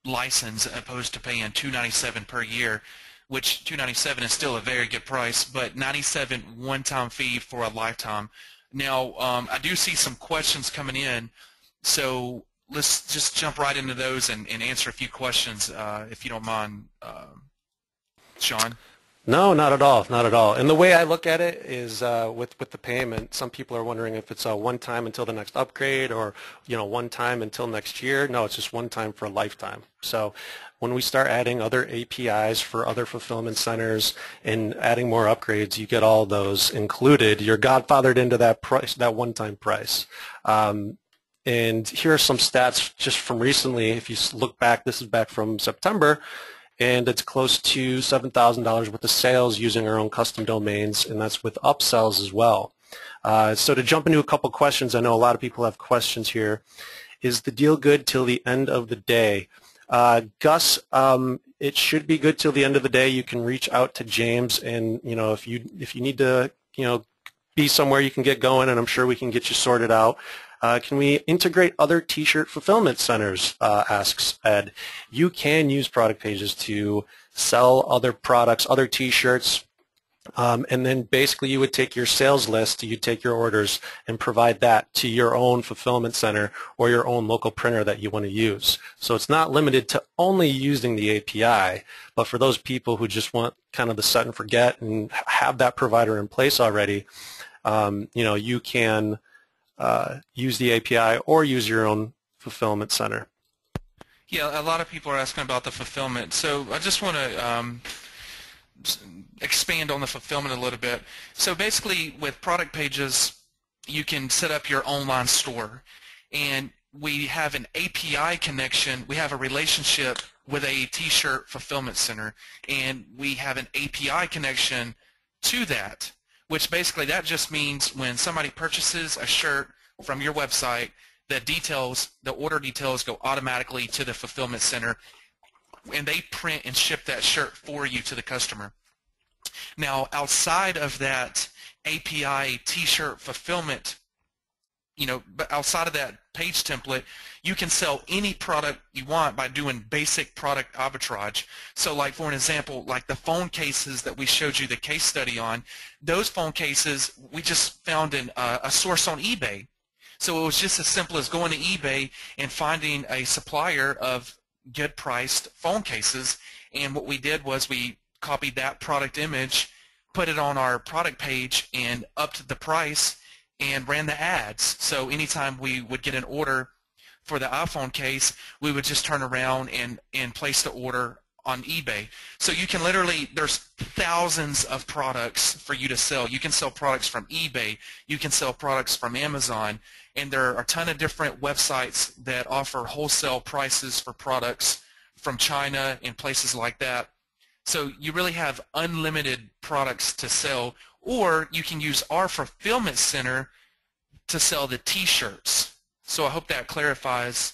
license, opposed to paying $297 per year, which $297 is still a very good price, but $97 one-time fee for a lifetime. Now, I do see some questions coming in, so let's just jump right into those and answer a few questions, if you don't mind. Sean. No, not at all, not at all. And the way I look at it is with the payment, some people are wondering if it's a one time until the next upgrade or, one time until next year. No, it's just one time for a lifetime. So when we start adding other APIs for other fulfillment centers and adding more upgrades, you get all those included. You're godfathered into that price, that one-time price. And here are some stats just from recently. If you look back, this is back from September, and it's close to $7,000 worth of sales using our own custom domains, and that's with upsells as well. So to jump into a couple questions, I know a lot of people have questions here. Is the deal good till the end of the day? Gus, it should be good till the end of the day. You can reach out to James, and if you need to be somewhere, you can get going, and I'm sure we can get you sorted out. Can we integrate other T-shirt fulfillment centers, asks Ed. You can use product pages to sell other products, other T-shirts, and then basically you would take your sales list, you take your orders, and provide that to your own fulfillment center or your own local printer that you want to use. So it's not limited to only using the API, but for those people who just want kind of the set and forget and have that provider in place already, you can use the API or use your own fulfillment center. Yeah, a lot of people are asking about the fulfillment. So I just want to expand on the fulfillment a little bit. So basically with product pages, you can set up your online store, and we have an API connection. We have a relationship with a T-shirt fulfillment center, and we have an API connection to that, which basically that just means when somebody purchases a shirt from your website, the order details go automatically to the fulfillment center, and they print and ship that shirt for you to the customer. Now, outside of that API T-shirt fulfillment, but outside of that page template, you can sell any product you want by doing basic product arbitrage. So like for an example, like the phone cases that we showed you the case study on, those phone cases, we just found a source on eBay. So it was just as simple as going to eBay and finding a supplier of good priced phone cases, and what we did was we copied that product image, put it on our product page, and upped the price and ran the ads. So anytime we would get an order for the iPhone case, we would just turn around and place the order on eBay. So you can literally, there's thousands of products for you to sell. You can sell products from eBay, you can sell products from Amazon, and there are a ton of different websites that offer wholesale prices for products from China and places like that. So you really have unlimited products to sell, or you can use our fulfillment center to sell the T-shirts. So I hope that clarifies.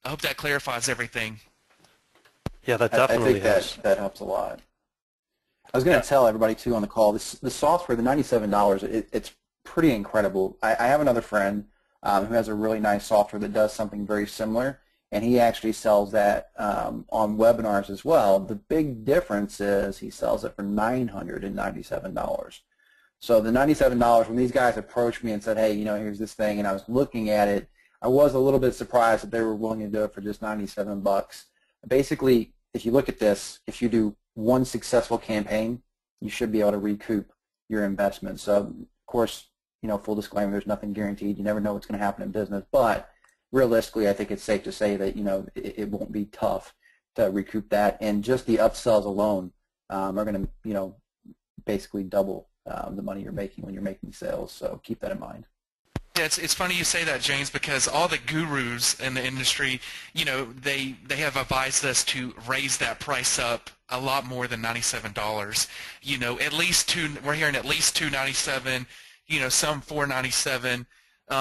I hope that clarifies everything. Yeah, that definitely I think that helps a lot. I was going to tell everybody too on the call, the software, the $97, it's pretty incredible. I have another friend who has a really nice software that does something very similar, and he actually sells that on webinars as well. The big difference is he sells it for $997. So the $97, when these guys approached me and said, hey, here's this thing, and I was looking at it, I was a little bit surprised that they were willing to do it for just 97 bucks. Basically, if you look at this, if you do one successful campaign, you should be able to recoup your investment. So, of course, full disclaimer, there's nothing guaranteed. You never know what's going to happen in business, but realistically, I think it's safe to say that it won't be tough to recoup that, and just the upsells alone are going to basically double the money you're making when you're making sales. So keep that in mind. Yeah, it's funny you say that, James, because all the gurus in the industry, they have advised us to raise that price up a lot more than $97. At least we're hearing at least $297. Some $497.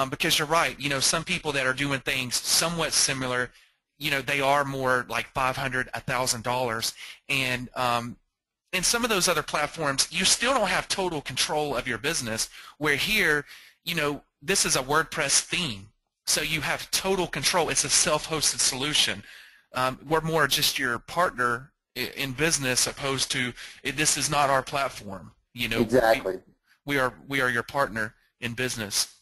Because you're right, some people that are doing things somewhat similar, they are more like $500, $1,000, and in some of those other platforms, you still don't have total control of your business. Where here, this is a WordPress theme, so you have total control. It's a self-hosted solution. We're more just your partner in business, opposed to this is not our platform. Exactly. We are your partner in business.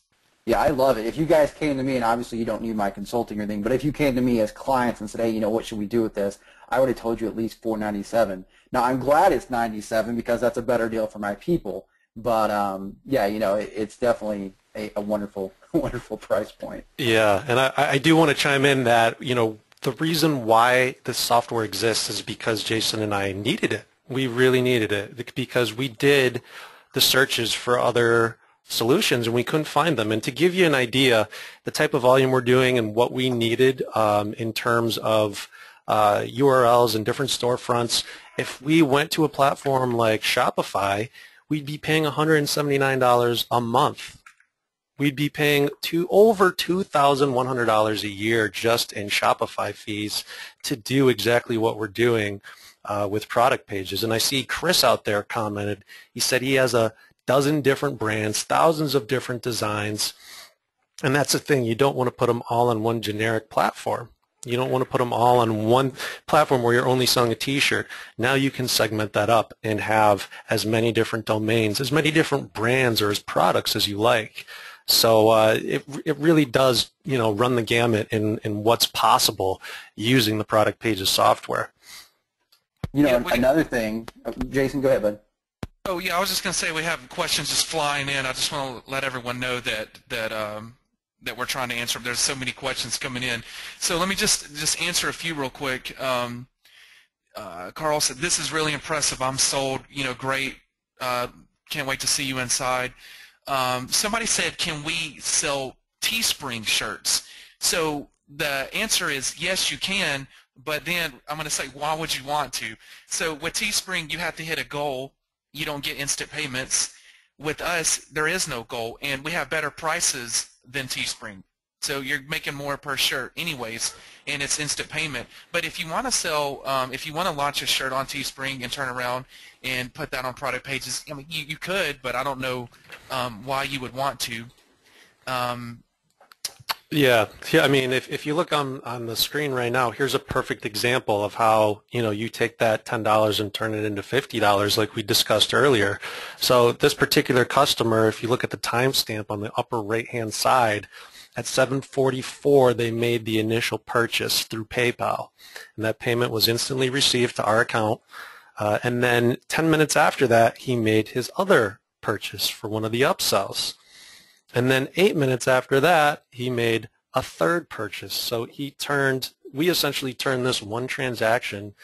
Yeah, I love it. If you guys came to me, and obviously you don't need my consulting or anything, but if you came to me as clients and said, hey, what should we do with this? I would have told you at least $497. Now, I'm glad it's $97 because that's a better deal for my people. But, yeah, it's definitely a wonderful, wonderful price point. Yeah, and I do want to chime in that, the reason why this software exists is because Jason and I needed it. We really needed it because we did the searches for other solutions and we couldn't find them. And to give you an idea, the type of volume we're doing and what we needed in terms of URLs and different storefronts, if we went to a platform like Shopify, we'd be paying $179 a month. We'd be paying over $2,100 a year just in Shopify fees to do exactly what we're doing with product pages. And I see Chris out there commented. He said he has a dozen different brands, thousands of different designs. And that's the thing. You don't want to put them all on one generic platform. You don't want to put them all on one platform where you're only selling a T-shirt. Now you can segment that up and have as many different domains, as many different brands or as products as you like. So it really does, run the gamut in what's possible using the product pages software. Another thing, Jason, go ahead, bud. Oh yeah, I was just going to say we have questions just flying in. I just want to let everyone know that we're trying to answer them. There's so many questions coming in. So let me just answer a few real quick. Carl said, this is really impressive. I'm sold. Great. Can't wait to see you inside. Somebody said, can we sell Teespring shirts? So the answer is yes, you can, but then I'm going to say, why would you want to? So with Teespring, you have to hit a goal. You don't get instant payments. With us, there is no goal, and we have better prices than Teespring. So you're making more per shirt anyways, and it's instant payment. But if you want to sell, if you want to launch a shirt on Teespring and turn around and put that on product pages, I mean, you could, but I don't know why you would want to. Yeah. I mean, if you look on the screen right now, here's a perfect example of how, you take that $10 and turn it into $50 like we discussed earlier. So this particular customer, if you look at the timestamp on the upper right-hand side, at 7:44, they made the initial purchase through PayPal, and that payment was instantly received to our account. And then 10 minutes after that, he made his other purchase for one of the upsells. And then 8 minutes after that, he made a third purchase. So we essentially turned this one transaction,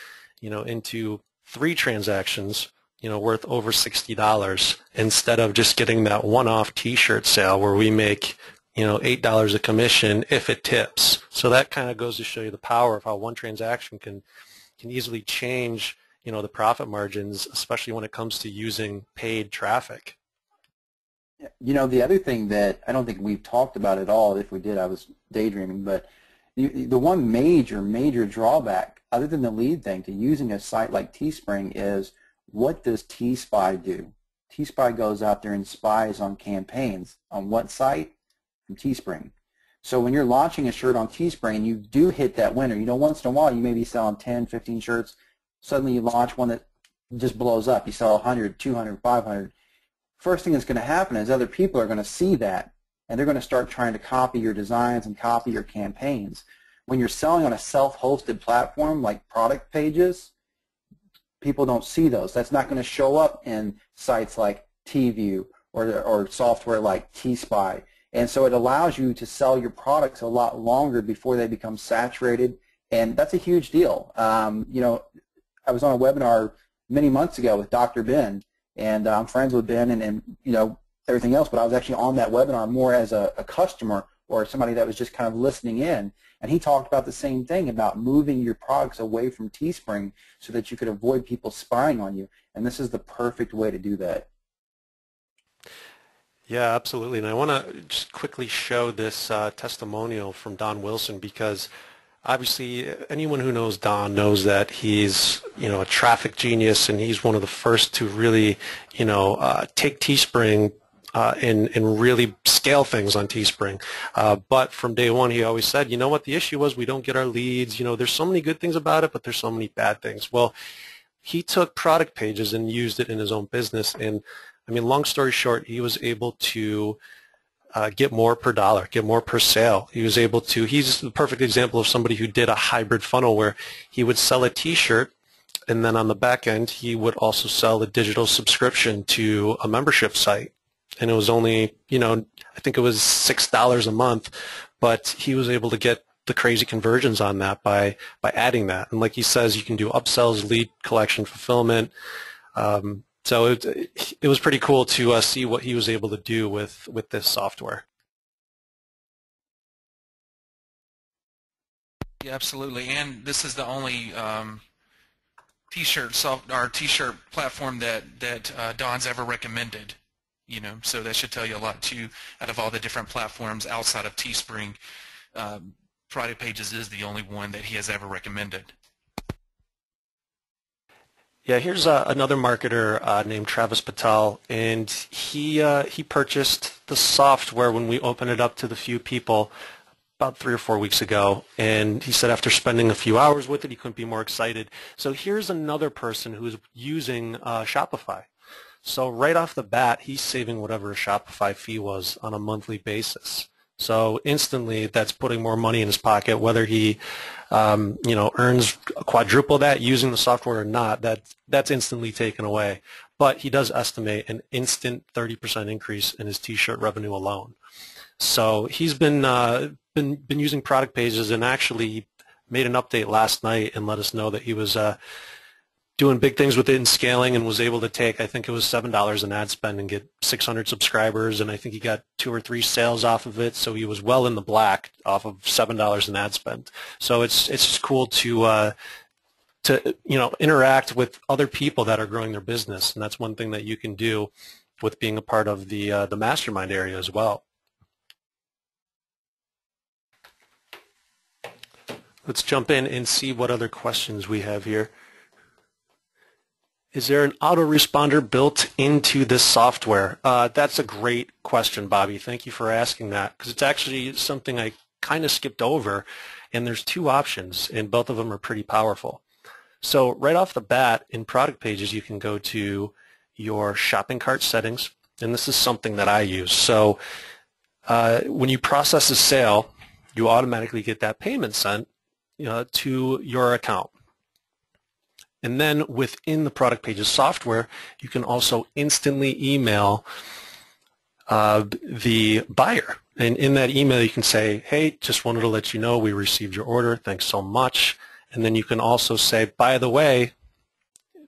into 3 transactions, worth over $60 instead of just getting that one-off T-shirt sale where we make, $8 a commission if it tips. So that kind of goes to show you the power of how one transaction can easily change, the profit margins, especially when it comes to using paid traffic. The other thing that I don't think we've talked about at all, if we did, I was daydreaming, but the one major drawback, other than the lead thing, to using a site like Teespring is, what does T-Spy do? T-Spy goes out there and spies on campaigns. On what site? From Teespring. So when you're launching a shirt on Teespring and you do hit that winner, once in a while you may be selling 10, 15 shirts, suddenly you launch one that just blows up. You sell 100, 200, 500. First thing that's going to happen is other people are going to see that, and they're going to start trying to copy your designs and copy your campaigns. When you're selling on a self-hosted platform like product pages, people don't see those. That's not going to show up in sites like TView or software like T-Spy. And so it allows you to sell your products a lot longer before they become saturated, and that's a huge deal. I was on a webinar many months ago with Dr. Ben, and I'm friends with Ben and everything else, but I was actually on that webinar more as a customer or somebody that was just kind of listening in, and he talked about the same thing about moving your products away from Teespring so that you could avoid people spying on you, and this is the perfect way to do that. Yeah, absolutely. And I want to just quickly show this testimonial from Don Wilson, because obviously anyone who knows Don knows that he's, a traffic genius, and he's one of the first to really, take Teespring and really scale things on Teespring. But from day one, he always said, what the issue was, we don't get our leads. There's so many good things about it, but there's so many bad things. Well, he took product pages and used it in his own business, and I mean, long story short, he was able to get more per dollar, get more per sale. He was able to, he's the perfect example of somebody who did a hybrid funnel where he would sell a t-shirt, and then on the back end he would also sell a digital subscription to a membership site. And it was only, I think it was $6 a month, but he was able to get the crazy conversions on that by adding that. And like he says, you can do upsells, lead collection, fulfillment. So it was pretty cool to see what he was able to do with this software. Yeah, absolutely. And this is the only t-shirt platform that Don's ever recommended. So that should tell you a lot too. Out of all the different platforms outside of Teespring, Product Pages is the only one that he has ever recommended. Yeah, here's another marketer named Travis Patel, and he purchased the software when we opened it up to the few people about 3 or 4 weeks ago, and he said after spending a few hours with it, he couldn't be more excited. So here's another person who's using Shopify. So right off the bat, he's saving whatever a Shopify fee was on a monthly basis. So instantly, that's putting more money in his pocket, whether he, earns quadruple that using the software or not. That's instantly taken away. But he does estimate an instant 30% increase in his T-shirt revenue alone. So he's been using Product Pages, and actually made an update last night and let us know that he was doing big things with it and scaling, and was able to take, I think it was $7 in ad spend and get 600 subscribers, and I think he got 2 or 3 sales off of it, so he was well in the black off of $7 in ad spend. So it's just cool to interact with other people that are growing their business, and that's one thing that you can do with being a part of the mastermind area as well. Let's jump in and see what other questions we have here. Is there an autoresponder built into this software? That's a great question, Bobby. Thank you for asking that, because it's actually something I kind of skipped over, and there's 2 options, and both of them are pretty powerful. So right off the bat, in Product Pages, you can go to your shopping cart settings, and this is something that I use. So when you process a sale, you automatically get that payment sent to your account. And then within the Product Pages software, you can also instantly email the buyer. And in that email, you can say, hey, just wanted to let you know we received your order. Thanks so much. And then you can also say, by the way,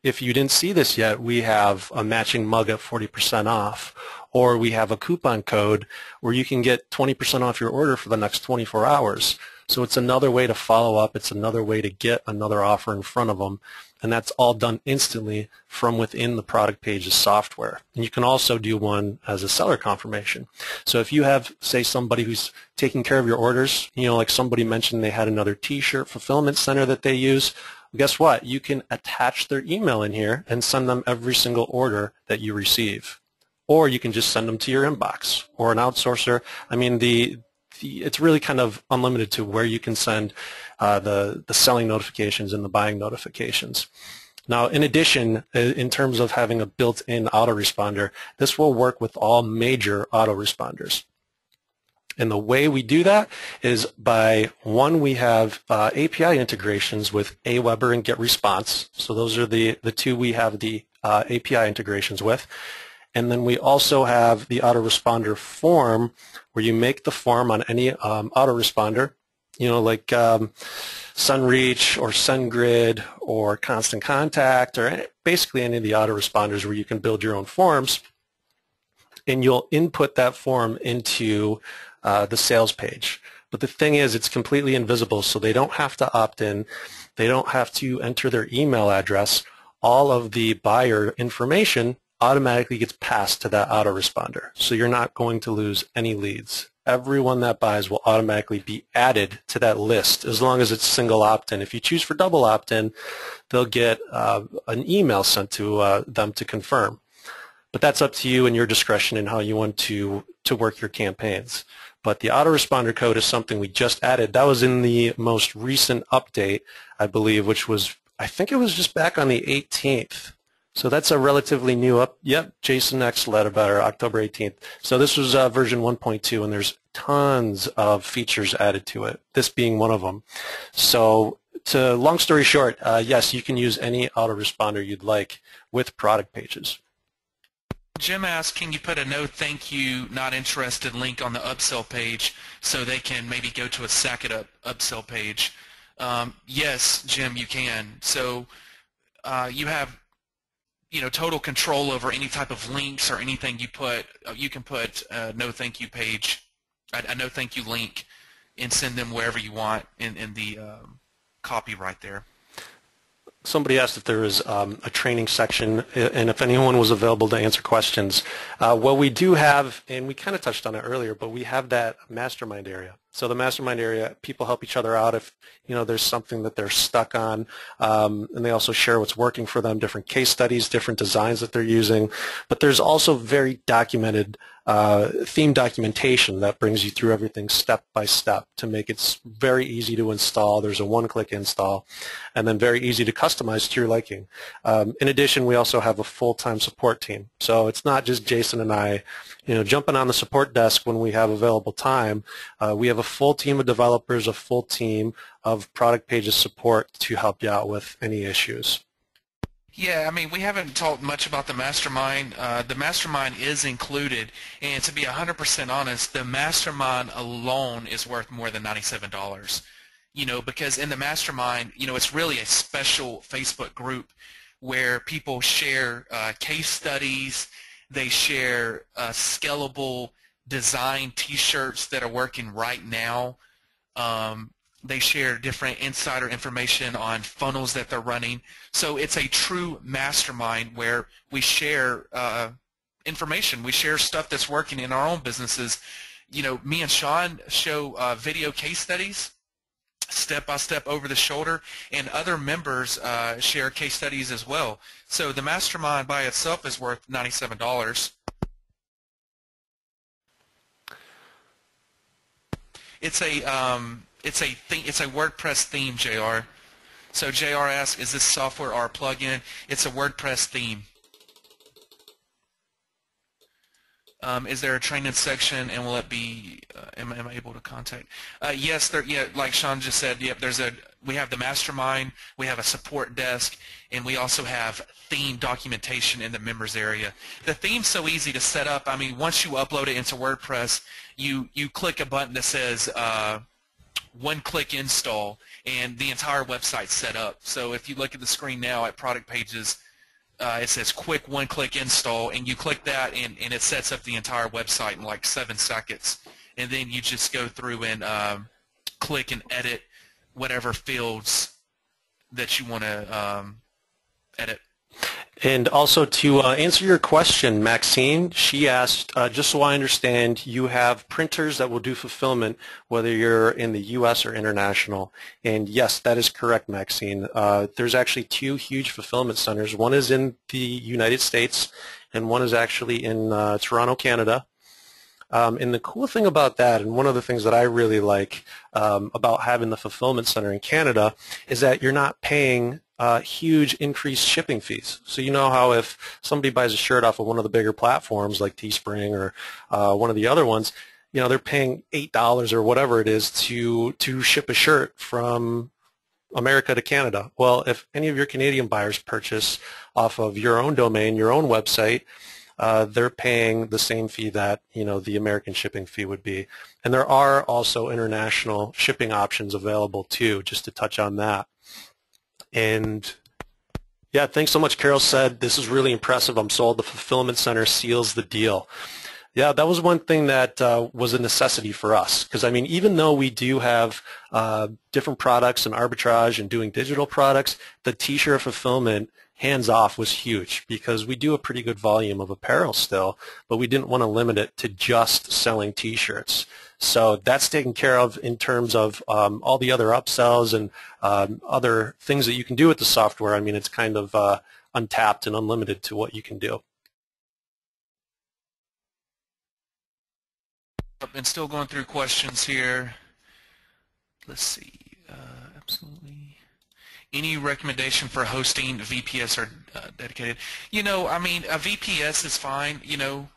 if you didn't see this yet, we have a matching mug at 40% off. Or we have a coupon code where you can get 20% off your order for the next 24 hours. So it's another way to follow up. It's another way to get another offer in front of them. And that's all done instantly from within the Product Pages software. And you can also do one as a seller confirmation. So if you have, say, somebody who's taking care of your orders, like somebody mentioned they had another T-shirt fulfillment center that they use, well, guess what? You can attach their email in here and send them every single order that you receive. Or you can just send them to your inbox or an outsourcer. I mean, it's really kind of unlimited to where you can send the selling notifications and the buying notifications. Now, in addition, in terms of having a built-in autoresponder, this will work with all major autoresponders. And the way we do that is by, one, we have API integrations with Aweber and GetResponse. So those are the 2 we have the API integrations with. And then we also have the autoresponder form, where you make the form on any autoresponder, like SunReach or SendGrid or Constant Contact, or basically any of the autoresponders where you can build your own forms, and you'll input that form into the sales page. But the thing is, it's completely invisible, so they don't have to opt in. They don't have to enter their email address. All of the buyer information automatically gets passed to that autoresponder. So you're not going to lose any leads. Everyone that buys will automatically be added to that list as long as it's single opt-in. If you choose for double opt-in, they'll get an email sent to them to confirm. But that's up to you and your discretion in how you want to work your campaigns. But the autoresponder code is something we just added. That was in the most recent update, I believe, which was, I think it was just back on the 18th. So that's a relatively new Yep, Jason X letter better, October 18th. So this was version 1.2, and there's tons of features added to it, this being one of them. So long story short, yes, you can use any autoresponder you'd like with product pages. Jim asked, can you put a no thank you, not interested link on the upsell page so they can maybe go to a Sackett upsell page? Yes, Jim, you can. So you have total control over any type of links or anything you put. You can put a no thank you page, a no thank you link, and send them wherever you want in the copy right there. Somebody asked if there was a training section and if anyone was available to answer questions. Well, we do have, and we kind of touched on it earlier, but we have that mastermind area. So the mastermind area, people help each other out if there's something that they're stuck on, and they also share what's working for them, different case studies, different designs that they're using. But there's also very documented theme documentation that brings you through everything step by step to make it very easy to install. There's a one-click install, and then very easy to customize to your liking. In addition, we also have a full-time support team. So it's not just Jason and I jumping on the support desk when we have available time. We have a full team of developers, a full team of product pages support to help you out with any issues. Yeah, I mean, we haven't talked much about the mastermind. The mastermind is included, and to be 100% honest, the mastermind alone is worth more than $97. Because in the mastermind, it's really a special Facebook group where people share case studies. They share scalable design T-shirts that are working right now. They share different insider information on funnels that they're running. So it's a true mastermind where we share information. We share stuff that's working in our own businesses. Me and Sean show video case studies, step-by-step over the shoulder, and other members share case studies as well. So the mastermind by itself is worth $97. It's a WordPress theme, JR. So JR asks, is this software or a plugin? It's a WordPress theme. Is there a training section, and will it be? Am I able to contact? Yes, like Sean just said. Yep, we have the mastermind, we have a support desk, and we also have theme documentation in the members area. The theme's so easy to set up. I mean, once you upload it into WordPress, you click a button that says one-click install, and the entire website's set up. So if you look at the screen now at product pages, it says quick one-click install, and you click that, and it sets up the entire website in like 7 seconds. And then you just go through and click and edit whatever fields that you want to edit. And also to answer your question, Maxine, she asked, just so I understand, you have printers that will do fulfillment whether you're in the U.S. or international. And yes, that is correct, Maxine. There's actually 2 huge fulfillment centers. One is in the United States, and one is actually in Toronto, Canada. And the cool thing about that, and one of the things that I really like about having the fulfillment center in Canada, is that you're not paying huge increased shipping fees. So you know how if somebody buys a shirt off of one of the bigger platforms like Teespring or one of the other ones, they're paying $8 or whatever it is to ship a shirt from America to Canada. Well, if any of your Canadian buyers purchase off of your own domain, your own website, they're paying the same fee that the American shipping fee would be. And there are also international shipping options available too, just to touch on that. And yeah, thanks so much. Carol said, this is really impressive. I'm sold. The fulfillment center seals the deal. Yeah, that was one thing that was a necessity for us, because I mean, even though we do have different products and arbitrage and doing digital products, the T-shirt fulfillment hands off was huge, because we do a pretty good volume of apparel still, but we didn't want to limit it to just selling T-shirts. So that's taken care of in terms of all the other upsells and other things that you can do with the software. I mean, it's kind of untapped and unlimited to what you can do. And still going through questions here. Let's see. Absolutely. Any recommendation for hosting VPS or dedicated? You know, I mean, a VPS is fine. You know,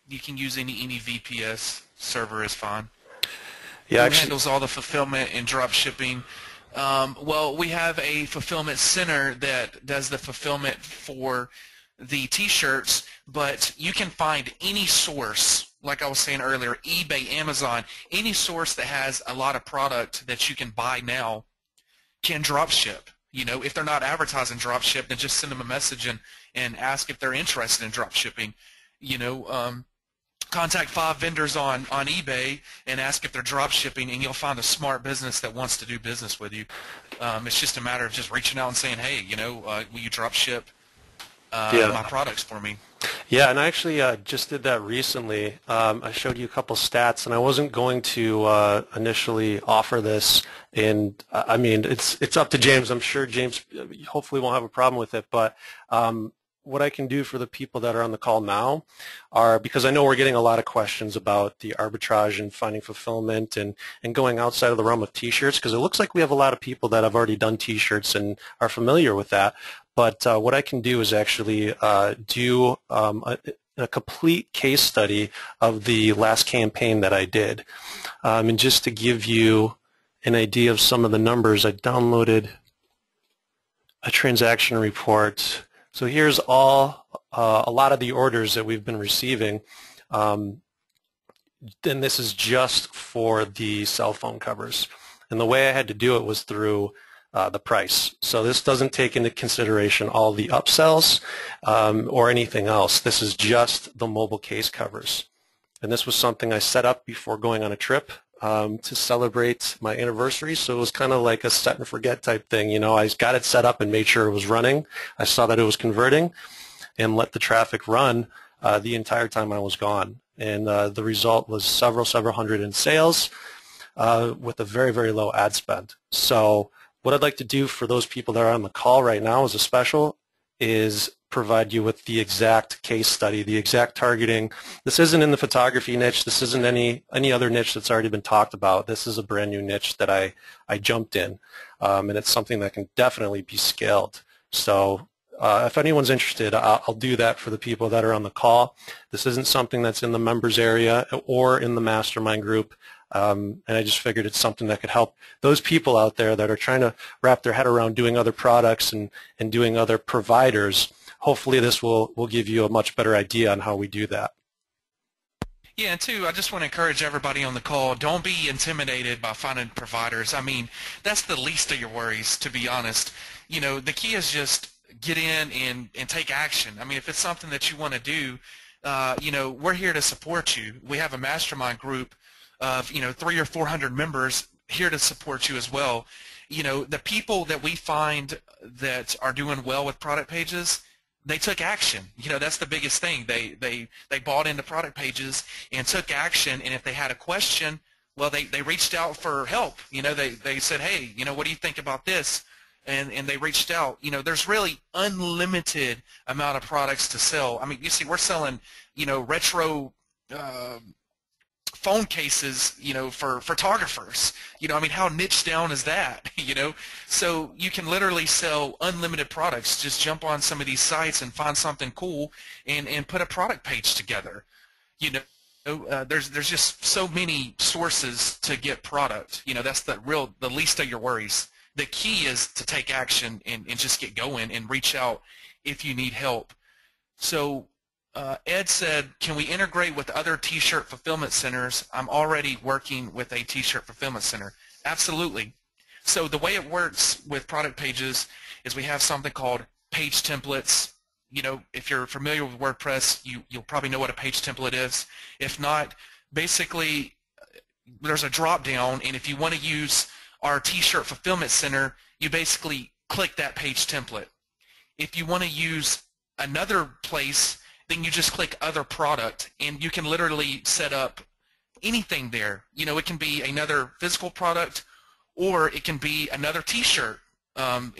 you can use any VPS server is fine. Yeah, Who actually, handles all the fulfillment and drop shipping? Well, we have a fulfillment center that does the fulfillment for the T-shirts, but you can find any source, like I was saying earlier, eBay, Amazon, any source that has a lot of product that you can buy now can drop ship. You know, if they're not advertising drop ship, then just send them a message and ask if they're interested in drop shipping. You know, contact 5 vendors on eBay and ask if they're drop shipping, and you'll find a smart business that wants to do business with you. It's just a matter of just reaching out and saying, hey, you know, will you drop ship my products for me? Yeah, and I actually just did that recently. I showed you a couple stats, and I wasn't going to initially offer this. And I mean, it's up to James. I'm sure James hopefully won't have a problem with it. But what I can do for the people that are on the call now are, because I know we're getting a lot of questions about the arbitrage and finding fulfillment and going outside of the realm of T-shirts, because it looks like we have a lot of people that have already done T-shirts and are familiar with that. But what I can do is actually do a complete case study of the last campaign that I did. And just to give you an idea of some of the numbers, I downloaded a transaction report. So here's all a lot of the orders that we've been receiving. Then this is just for the cell phone covers. And the way I had to do it was through the price. So this doesn't take into consideration all the upsells or anything else. This is just the mobile case covers. And this was something I set up before going on a trip to celebrate my anniversary. So it was kind of like a set and forget type thing. You know, I got it set up and made sure it was running. I saw that it was converting and let the traffic run the entire time I was gone. And the result was several hundred in sales with a very, very low ad spend. So what I'd like to do for those people that are on the call right now as a special is provide you with the exact case study, the exact targeting. This isn't in the photography niche. This isn't any other niche that's already been talked about. This is a brand new niche that I jumped in, and it's something that can definitely be scaled. So if anyone's interested, I'll do that for the people that are on the call. This isn't something that's in the members area or in the mastermind group. And I just figured it's something that could help those people out there that are trying to wrap their head around doing other products and doing other providers. Hopefully this will give you a much better idea on how we do that. Yeah, and two, I just want to encourage everybody on the call, don't be intimidated by finding providers. I mean, that's the least of your worries, to be honest. You know, the key is just get in and take action. I mean, if it's something that you want to do, you know, we're here to support you. We have a mastermind group of, you know, 300 or 400 members here to support you as well. You know, the people that we find that are doing well with product pages, they took action. You know, that's the biggest thing. They bought into product pages and took action, and if they had a question, well, they reached out for help. You know, they said, hey, you know, what do you think about this? And they reached out. You know, there's really unlimited amount of products to sell. I mean, you see, we're selling, you know, retro phone cases, you know, for photographers. You know, I mean, how niche down is that? You know, so you can literally sell unlimited products. Just jump on some of these sites and find something cool and put a product page together. You know, there's just so many sources to get product. You know, that's the least of your worries. The key is to take action and just get going and reach out if you need help. So Ed said, can we integrate with other T-shirt fulfillment centers? I'm already working with a T-shirt fulfillment center. Absolutely. So the way it works with product pages is we have something called page templates. You know, if you're familiar with WordPress, you'll probably know what a page template is. If not, basically there's a drop down, and if you want to use our T-shirt fulfillment center, you basically click that page template. If you want to use another place, then you just click other product, and you can literally set up anything there. You know, it can be another physical product, or it can be another T-shirt, and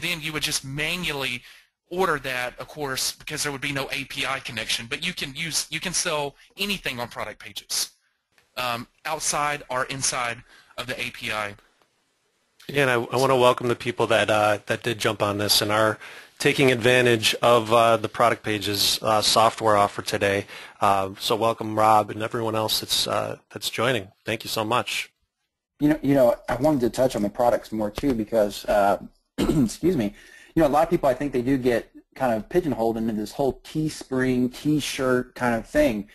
then you would just manually order that, of course, because there would be no API connection. But you can sell anything on product pages, outside or inside of the API. Again, I want to welcome the people that that did jump on this and are taking advantage of the product pages software offer today. So welcome, Rob, and everyone else that's joining. Thank you so much. I wanted to touch on the products more too because, excuse me, a lot of people, I think they do get kind of pigeonholed into this whole Teespring, T-shirt kind of thing.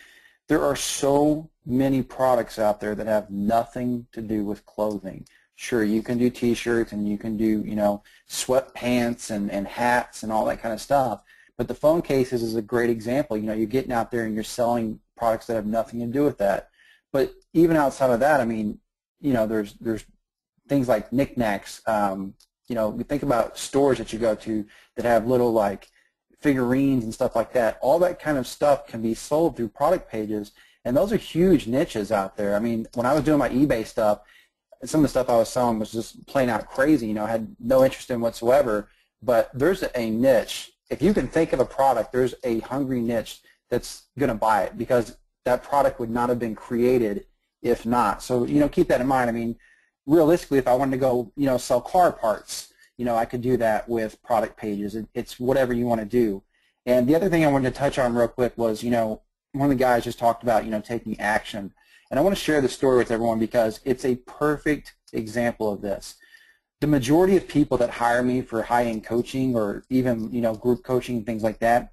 There are so many products out there that have nothing to do with clothing. Sure, you can do T-shirts and you can do, sweatpants and hats and all that kind of stuff. But the phone cases is a great example. You're getting out there and you're selling products that have nothing to do with that. But even outside of that, I mean, there's things like knickknacks. You think about stores that you go to that have little like figurines and stuff like that. All that kind of stuff can be sold through product pages, and those are huge niches out there. I mean, when I was doing my eBay stuff, some of the stuff I was selling was just plain out crazy. I had no interest in whatsoever. But there's a niche. If you can think of a product, there's a hungry niche that's going to buy it because that product would not have been created if not. So, keep that in mind. I mean, realistically, if I wanted to go, sell car parts, I could do that with product pages. It's whatever you want to do. And the other thing I wanted to touch on real quick was, one of the guys just talked about, taking action. And I want to share this story with everyone because it's a perfect example of this. The majority of people that hire me for high-end coaching or even, group coaching and things like that,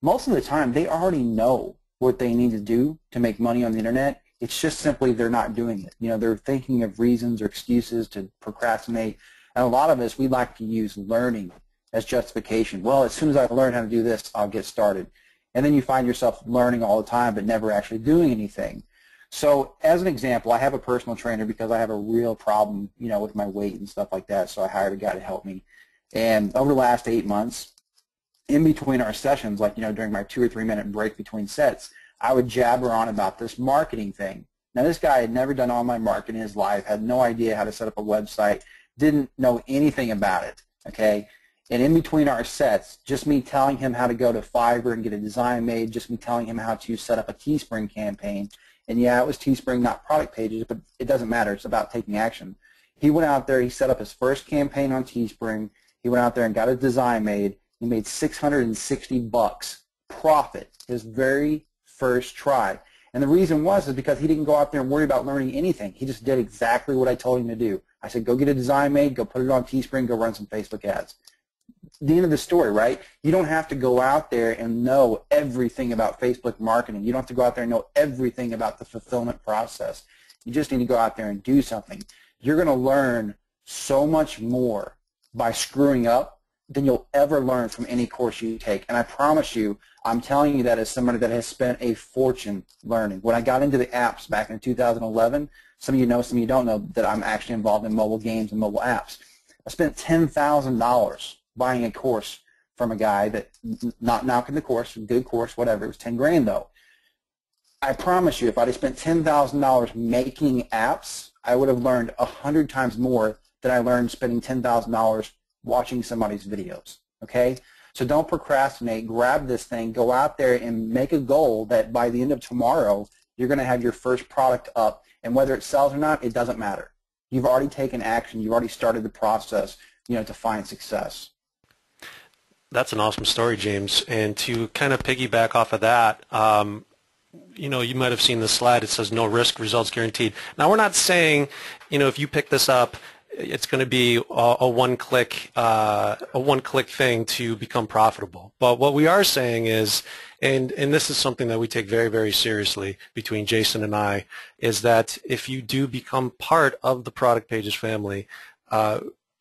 most of the time they already know what they need to do to make money on the internet. It's just simply they're not doing it. They're thinking of reasons or excuses to procrastinate. And a lot of us, we like to use learning as justification. Well, as soon as I learn how to do this, I'll get started. And then you find yourself learning all the time but never actually doing anything. So as an example, I have a personal trainer because I have a real problem, with my weight and stuff like that. So I hired a guy to help me. And over the last 8 months, in between our sessions, like, during my 2 or 3 minute break between sets, I would jabber on about this marketing thing. Now, this guy had never done online marketing in his life, had no idea how to set up a website, didn't know anything about it, okay? And in between our sets, just me telling him how to go to Fiverr and get a design made, just me telling him how to set up a Teespring campaign. And yeah, it was Teespring, not product pages, but it doesn't matter. It's about taking action. He went out there, he set up his first campaign on Teespring. He went out there and got a design made. He made $660 profit his very first try. And the reason is because he didn't go out there and worry about learning anything. He just did exactly what I told him to do. I said, go get a design made, go put it on Teespring, go run some Facebook ads. The end of the story, right? You don't have to go out there and know everything about Facebook marketing. You don't have to go out there and know everything about the fulfillment process. You just need to go out there and do something. You're going to learn so much more by screwing up than you'll ever learn from any course you take. And I promise you, I'm telling you that as somebody that has spent a fortune learning. When I got into the apps back in 2011, some of you know, some of you don't know that I'm actually involved in mobile games and mobile apps. I spent $10,000 buying a course from a guy that, not knocking the course, good course, whatever. It was 10 grand though. I promise you, if I'd have spent $10,000 making apps, I would have learned 100 times more than I learned spending $10,000 watching somebody's videos, okay? So don't procrastinate. Grab this thing. Go out there and make a goal that by the end of tomorrow, you're going to have your first product up. And whether it sells or not, it doesn't matter. You've already taken action. You've already started the process, to find success. That's an awesome story, James. And to kind of piggyback off of that, you might have seen the slide. It says no risk, results guaranteed. Now, we're not saying, if you pick this up, it's going to be a one-click thing to become profitable. But what we are saying is, and this is something that we take very, very seriously between Jason and I, is that if you do become part of the Product Pages family,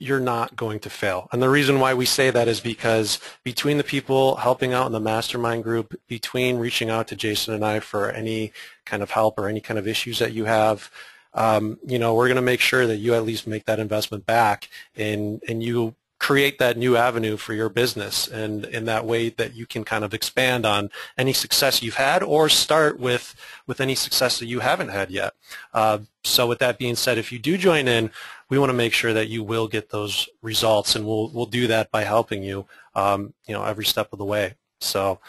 you're not going to fail. And the reason why we say that is because between the people helping out in the mastermind group, between reaching out to Jason and I for any kind of help or any kind of issues that you have, we're going to make sure that you at least make that investment back and you create that new avenue for your business, and in that way that you can kind of expand on any success you've had or start with any success that you haven't had yet. So with that being said, if you do join in, we want to make sure that you will get those results, and we'll do that by helping you, every step of the way. So.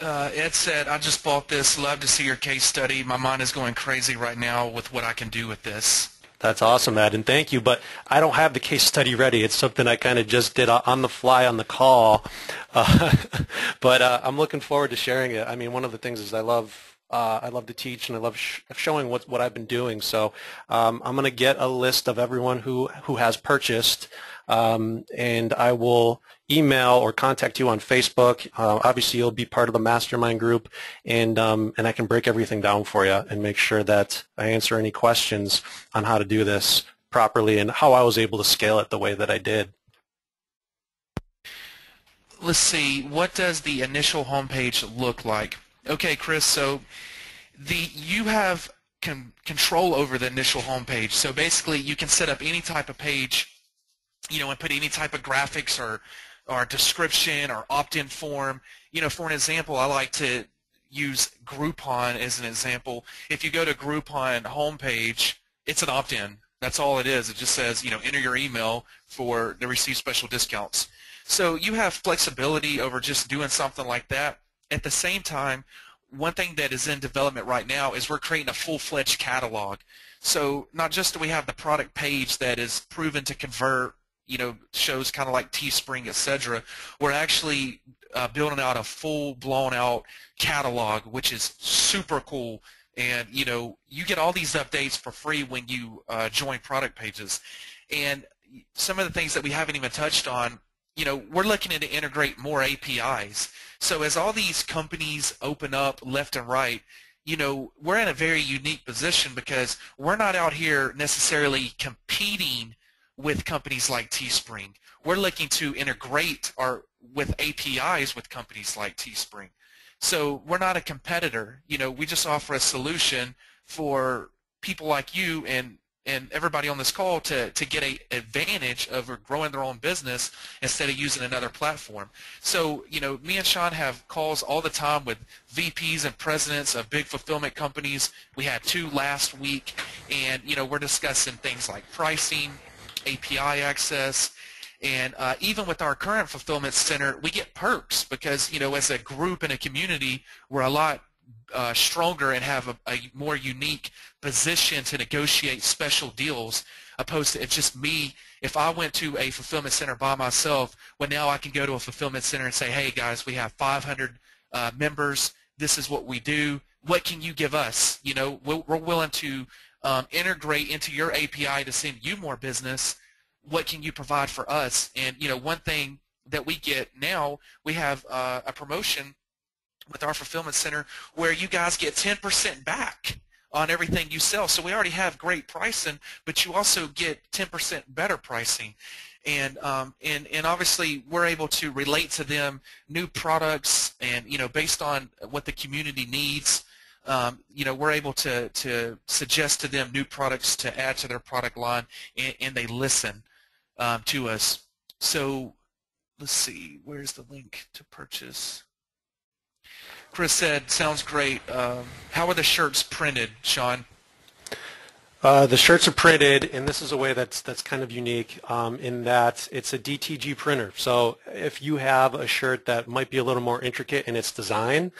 Ed said, I just bought this. Love to see your case study. My mind is going crazy right now with what I can do with this. That's awesome, Ed, and thank you. But I don't have the case study ready. It's something I kind of just did on the fly on the call. Uh, but I'm looking forward to sharing it. I mean, one of the things is I love to teach, and I love showing what I've been doing. So I'm going to get a list of everyone who has purchased, and I will email or contact you on Facebook. Obviously, you'll be part of the mastermind group, and I can break everything down for you and make sure that I answer any questions on how to do this properly and how I was able to scale it the way that I did. Let's see, what does the initial homepage look like? Okay, Chris, so you have control over the initial homepage. So basically, you can set up any type of page, and put any type of graphics or description or opt-in form. For an example, I like to use Groupon as an example. If you go to Groupon homepage, it's an opt-in. That's all it is. It just says, enter your email to receive special discounts. So you have flexibility over just doing something like that. At the same time, one thing that is in development right now is we're creating a full-fledged catalog. So not just do we have the product page that is proven to convert, shows kind of like Teespring, etc. We're actually building out a full blown out catalog, which is super cool. And you get all these updates for free when you join product pages. And some of the things that we haven't even touched on, we're looking to integrate more APIs. So as all these companies open up left and right, we're in a very unique position because we're not out here necessarily competing with companies like Teespring. We're looking to integrate with APIs with companies like Teespring. So we're not a competitor. We just offer a solution for people like you and everybody on this call to get an advantage of growing their own business instead of using another platform. So, me and Sean have calls all the time with VPs and presidents of big fulfillment companies. We had 2 last week, and, we're discussing things like pricing, API access, and even with our current fulfillment center, we get perks because, as a group and a community, we're a lot stronger and have a more unique position to negotiate special deals opposed to if just me. If I went to a fulfillment center by myself, well, now I can go to a fulfillment center and say, hey guys, we have 500 members. This is what we do. What can you give us? We're willing to integrate into your API to send you more business. What can you provide for us? And one thing that we get now, we have a promotion with our fulfillment center where you guys get 10% back on everything you sell. So we already have great pricing, but you also get 10% better pricing. And obviously we're able to relate to them new products, and based on what the community needs, we're able to suggest to them new products to add to their product line, and they listen to us. So let's see, where's the link to purchase? Chris said, sounds great. How are the shirts printed, Sean? The shirts are printed, and this is a way that's kind of unique in that it's a DTG printer. So if you have a shirt that might be a little more intricate in its design,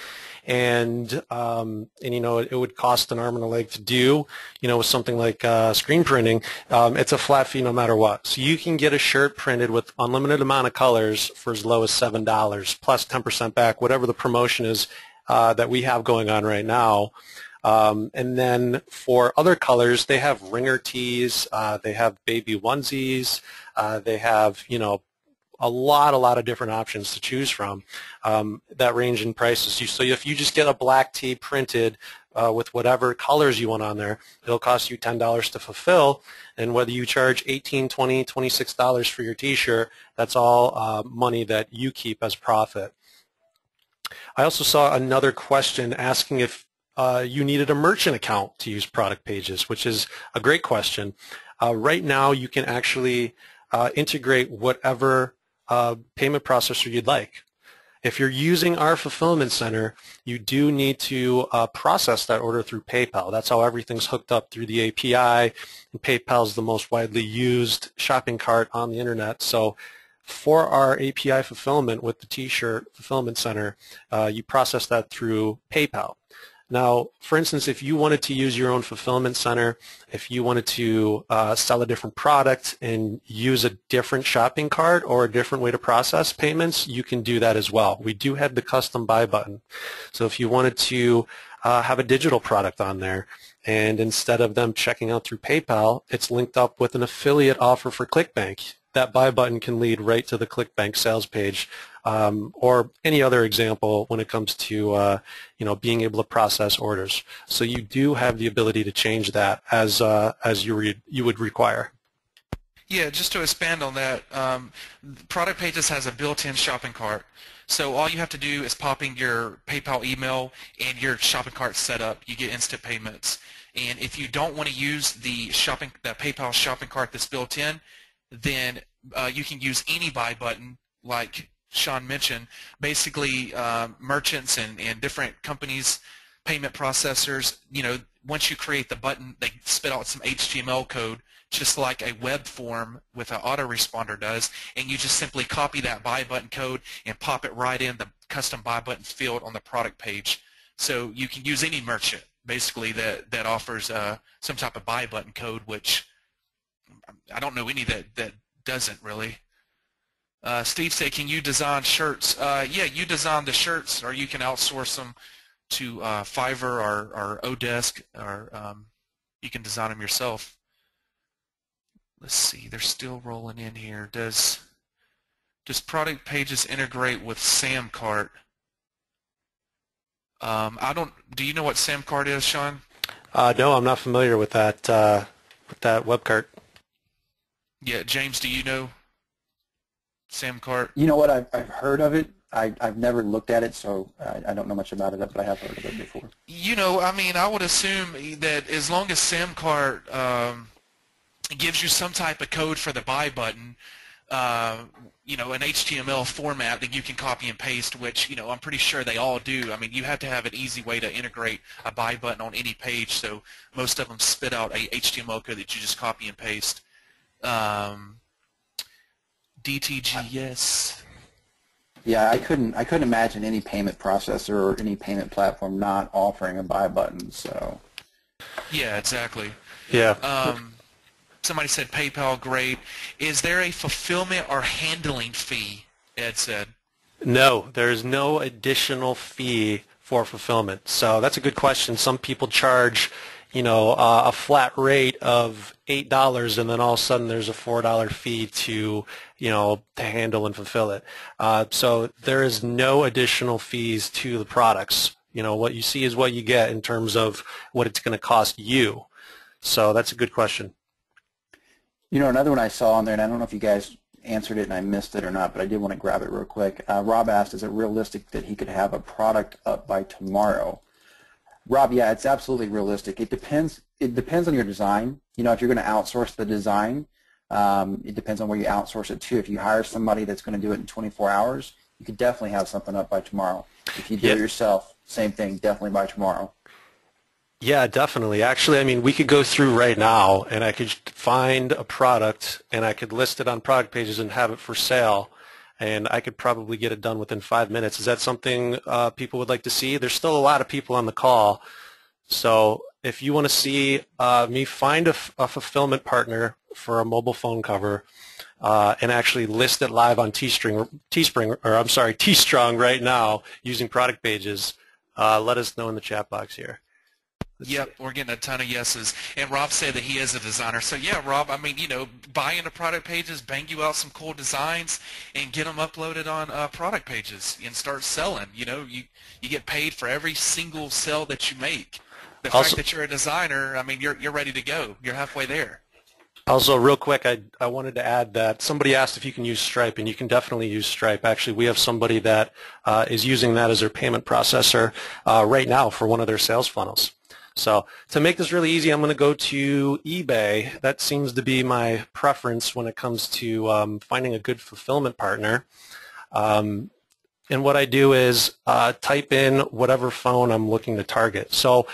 and it would cost an arm and a leg to do, with something like screen printing, it's a flat fee no matter what. So you can get a shirt printed with unlimited amount of colors for as low as $7 plus 10% back, whatever the promotion is that we have going on right now. And then for other colors, they have ringer tees, they have baby onesies, they have, a lot of different options to choose from that range in prices. So if you just get a black tee printed with whatever colors you want on there, it'll cost you $10 to fulfill, and whether you charge $18, $20, $26 for your t-shirt, that's all money that you keep as profit. I also saw another question asking if you needed a merchant account to use product pages, which is a great question. Right now, you can actually integrate whatever payment processor you'd like. If you're using our fulfillment center, you do need to process that order through PayPal. That's how everything's hooked up through the API, and PayPal is the most widely used shopping cart on the internet. So for our API fulfillment with the T-shirt fulfillment center, you process that through PayPal. Now, for instance, if you wanted to use your own fulfillment center, if you wanted to sell a different product and use a different shopping cart or a different way to process payments, you can do that as well. We do have the custom buy button. So if you wanted to have a digital product on there, and instead of them checking out through PayPal, it's linked up with an affiliate offer for ClickBank. That buy button can lead right to the ClickBank sales page, or any other example when it comes to being able to process orders. So you do have the ability to change that as you would require. Yeah, just to expand on that, Product Pages has a built-in shopping cart. So all you have to do is pop in your PayPal email and your shopping cart set up. You get instant payments. And if you don't want to use the PayPal shopping cart that's built in, then you can use any buy button, like Sean mentioned. Basically, merchants and different companies, payment processors, once you create the button, they spit out some HTML code, just like a web form with an autoresponder does, and you just simply copy that buy button code and pop it right in the custom buy button field on the product page. So you can use any merchant, basically, that offers some type of buy button code, which I don't know any that doesn't really. Steve said, can you design shirts? Yeah, you design the shirts, or you can outsource them to Fiverr or Odesk, or you can design them yourself. Let's see, they're still rolling in here. Does Product Pages integrate with Samcart? Do you know what Samcart is, Sean? No, I'm not familiar with that web cart. Yeah, James, do you know Samcart? You know what? I've heard of it. I've never looked at it, so I don't know much about it, but I have heard of it before. I mean, I would assume that as long as Samcart gives you some type of code for the buy button, an HTML format that you can copy and paste, which, I'm pretty sure they all do. I mean, you have to have an easy way to integrate a buy button on any page, so most of them spit out a HTML code that you just copy and paste. DTG, yes. Yeah, I couldn't imagine any payment processor or any payment platform not offering a buy button. So. Yeah, exactly. Yeah. Somebody said PayPal, great. Is there a fulfillment or handling fee? Ed said. No, there's no additional fee for fulfillment. So that's a good question. Some people charge, a flat rate of $8, and then all of a sudden there's a $4 fee to handle and fulfill it. So there is no additional fees to the products. What you see is what you get in terms of what it's going to cost you. So that's a good question. Another one I saw on there, and I don't know if you guys answered it and I missed it or not, but I did want to grab it real quick. Rob asked, is it realistic that he could have a product up by tomorrow? Rob, yeah, it's absolutely realistic. It depends on your design. If you're going to outsource the design, it depends on where you outsource it to. If you hire somebody that's going to do it in 24 hours, you could definitely have something up by tomorrow. If you do it yourself, same thing, definitely by tomorrow. Yeah, definitely. Actually, I mean, we could go through right now, and I could find a product, and I could list it on Product Pages and have it for sale, and I could probably get it done within 5 minutes. Is that something people would like to see? There's still a lot of people on the call, so if you want to see me find a fulfillment partner for a mobile phone cover and actually list it live on Teespring right now using Product Pages, let us know in the chat box here. Yep, we're getting a ton of yeses. And Rob said that he is a designer. So yeah, Rob, I mean, buy into Product Pages, bang you out some cool designs, and get them uploaded on Product Pages and start selling. You get paid for every single sale that you make. The fact that you're a designer, I mean, you're ready to go. You're halfway there. Also, real quick, I wanted to add that somebody asked if you can use Stripe, and you can definitely use Stripe. Actually, we have somebody that is using that as their payment processor right now for one of their sales funnels. So to make this really easy, I'm going to go to eBay. That seems to be my preference when it comes to finding a good fulfillment partner. And what I do is type in whatever phone I'm looking to target. So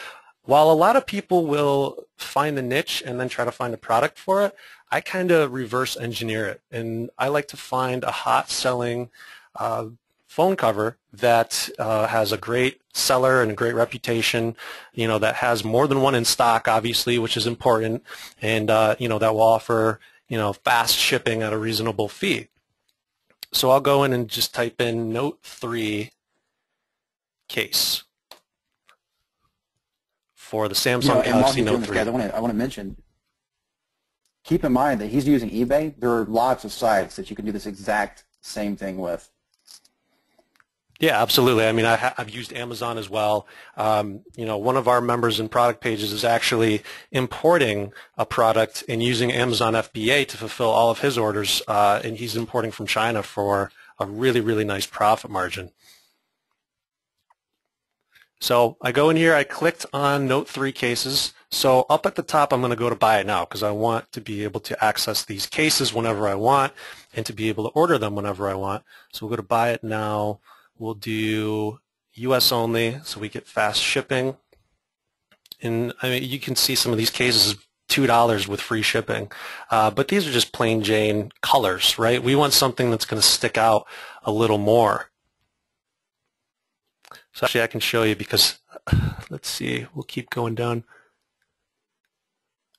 while a lot of people will find the niche and then try to find a product for it, I kind of reverse engineer it. And I like to find a hot selling phone cover that has a great seller and a great reputation, that has more than one in stock, obviously, which is important, and that will offer fast shipping at a reasonable fee. So I'll go in and just type in Note 3 case for the Samsung Galaxy Note 3. I want to mention, keep in mind that he's using eBay. There are lots of sites that you can do this exact same thing with. Yeah, absolutely. I mean, I've used Amazon as well. One of our members in Product Pages is actually importing a product and using Amazon FBA to fulfill all of his orders, and he's importing from China for a really, really nice profit margin. So I go in here, I clicked on Note 3 cases. So up at the top, I'm going to go to Buy It Now because I want to be able to access these cases whenever I want and to be able to order them whenever I want. So we'll go to Buy It Now. We'll do US only, so we get fast shipping. And I mean, you can see some of these cases $2 with free shipping. But these are just plain Jane colors, right? We want something that's going to stick out a little more. So actually I can show you because, let's see, we'll keep going down.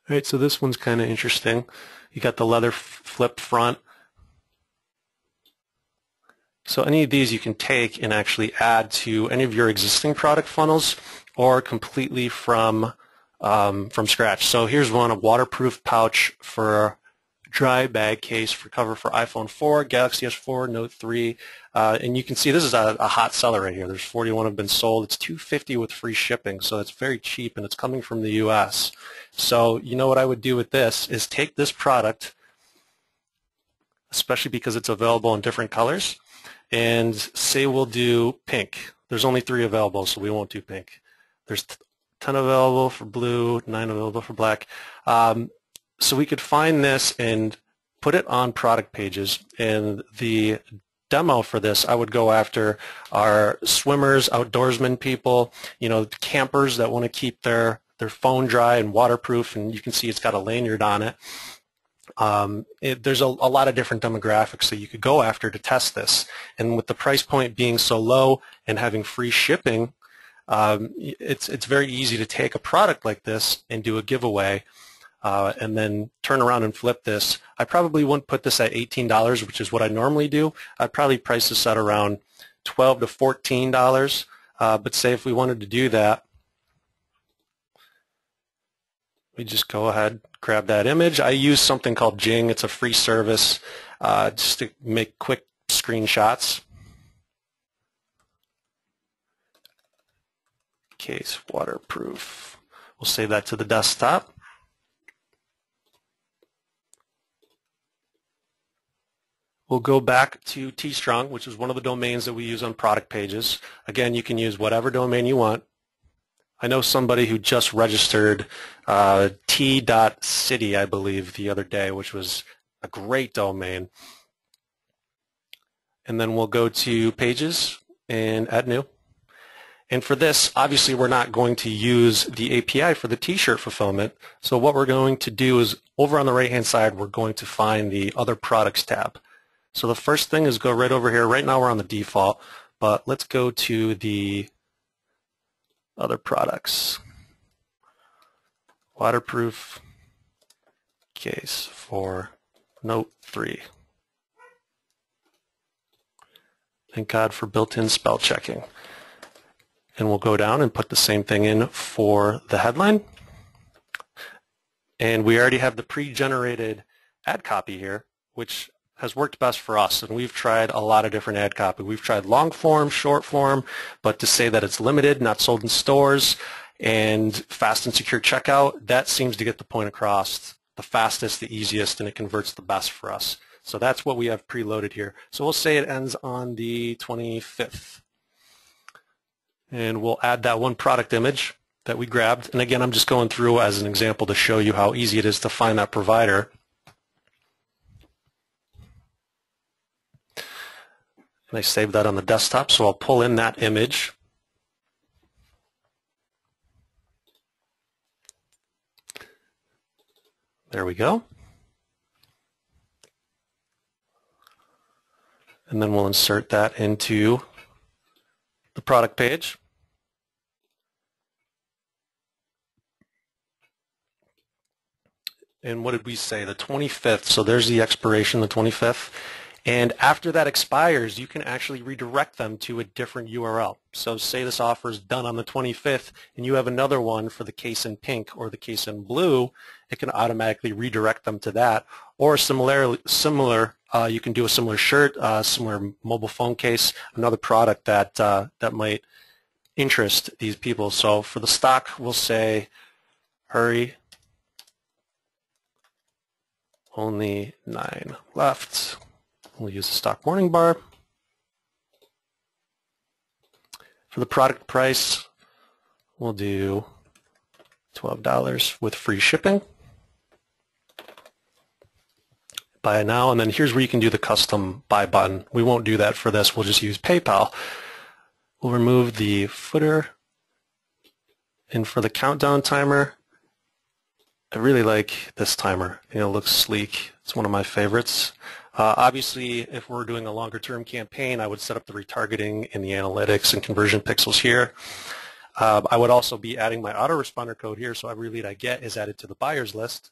All right, so this one's kind of interesting. You got the leather flipped front. So any of these you can take and actually add to any of your existing product funnels or completely from scratch. So here's one, a waterproof pouch for dry bag case for cover for iPhone 4, Galaxy S4, Note 3. And you can see this is a hot seller right here. There's 41 have been sold. It's $250 with free shipping, so it's very cheap, and it's coming from the U.S. So what I would do with this is take this product, especially because it's available in different colors, and say we'll do pink. There's only 3 available, so we won't do pink. There's 10 available for blue, 9 available for black. So we could find this and put it on Product Pages, and the demo for this, I would go after our swimmers, outdoorsmen people, campers that want to keep their phone dry and waterproof, and you can see it's got a lanyard on it. There's a lot of different demographics that you could go after to test this, and with the price point being so low and having free shipping, it's very easy to take a product like this and do a giveaway and then turn around and flip this. I probably wouldn't put this at $18, which is what I normally do. I'd probably price this at around $12 to $14, but say if we wanted to do that, we just go ahead, grab that image. I use something called Jing. It's a free service just to make quick screenshots. Case waterproof. We'll save that to the desktop. We'll go back to T-Strong, which is one of the domains that we use on Product Pages. Again, you can use whatever domain you want. I know somebody who just registered t.city, I believe, the other day, which was a great domain. And then we'll go to Pages and Add New. And for this, obviously, we're not going to use the API for the T-shirt fulfillment. So what we're going to do is, over on the right-hand side, we're going to find the Other Products tab. So the first thing is go right over here. Right now we're on the default, but let's go to the Other Products. Waterproof case for Note 3. Thank God for built-in spell checking. And we'll go down and put the same thing in for the headline. And we already have the pre-generated ad copy here, which has worked best for us, and we've tried a lot of different ad copy. We've tried long form, short form, but to say that it's limited, not sold in stores, and fast and secure checkout, that seems to get the point across the fastest, the easiest, and it converts the best for us. So that's what we have preloaded here. So we'll say it ends on the 25th. And we'll add that one product image that we grabbed. And again, I'm just going through as an example to show you how easy it is to find that provider. And I saved that on the desktop, so I'll pull in that image. There we go. And then we'll insert that into the product page. And what did we say? The 25th. So there's the expiration, the 25th. And after that expires, you can actually redirect them to a different URL. So say this offer is done on the 25th, and you have another one for the case in pink or the case in blue, it can automatically redirect them to that. Or you can do a similar shirt, similar mobile phone case, another product that that might interest these people. So for the stock, we'll say, hurry, only 9 left. We'll use the stock warning bar. For the product price, we'll do $12 with free shipping. Buy it now, and then here's where you can do the custom buy button. We won't do that for this. We'll just use PayPal. We'll remove the footer. And for the countdown timer, I really like this timer. It looks sleek. It's one of my favorites. Obviously, if we're doing a longer term campaign, I would set up the retargeting and the analytics and conversion pixels here. I would also be adding my autoresponder code here, so every lead I get is added to the buyers list.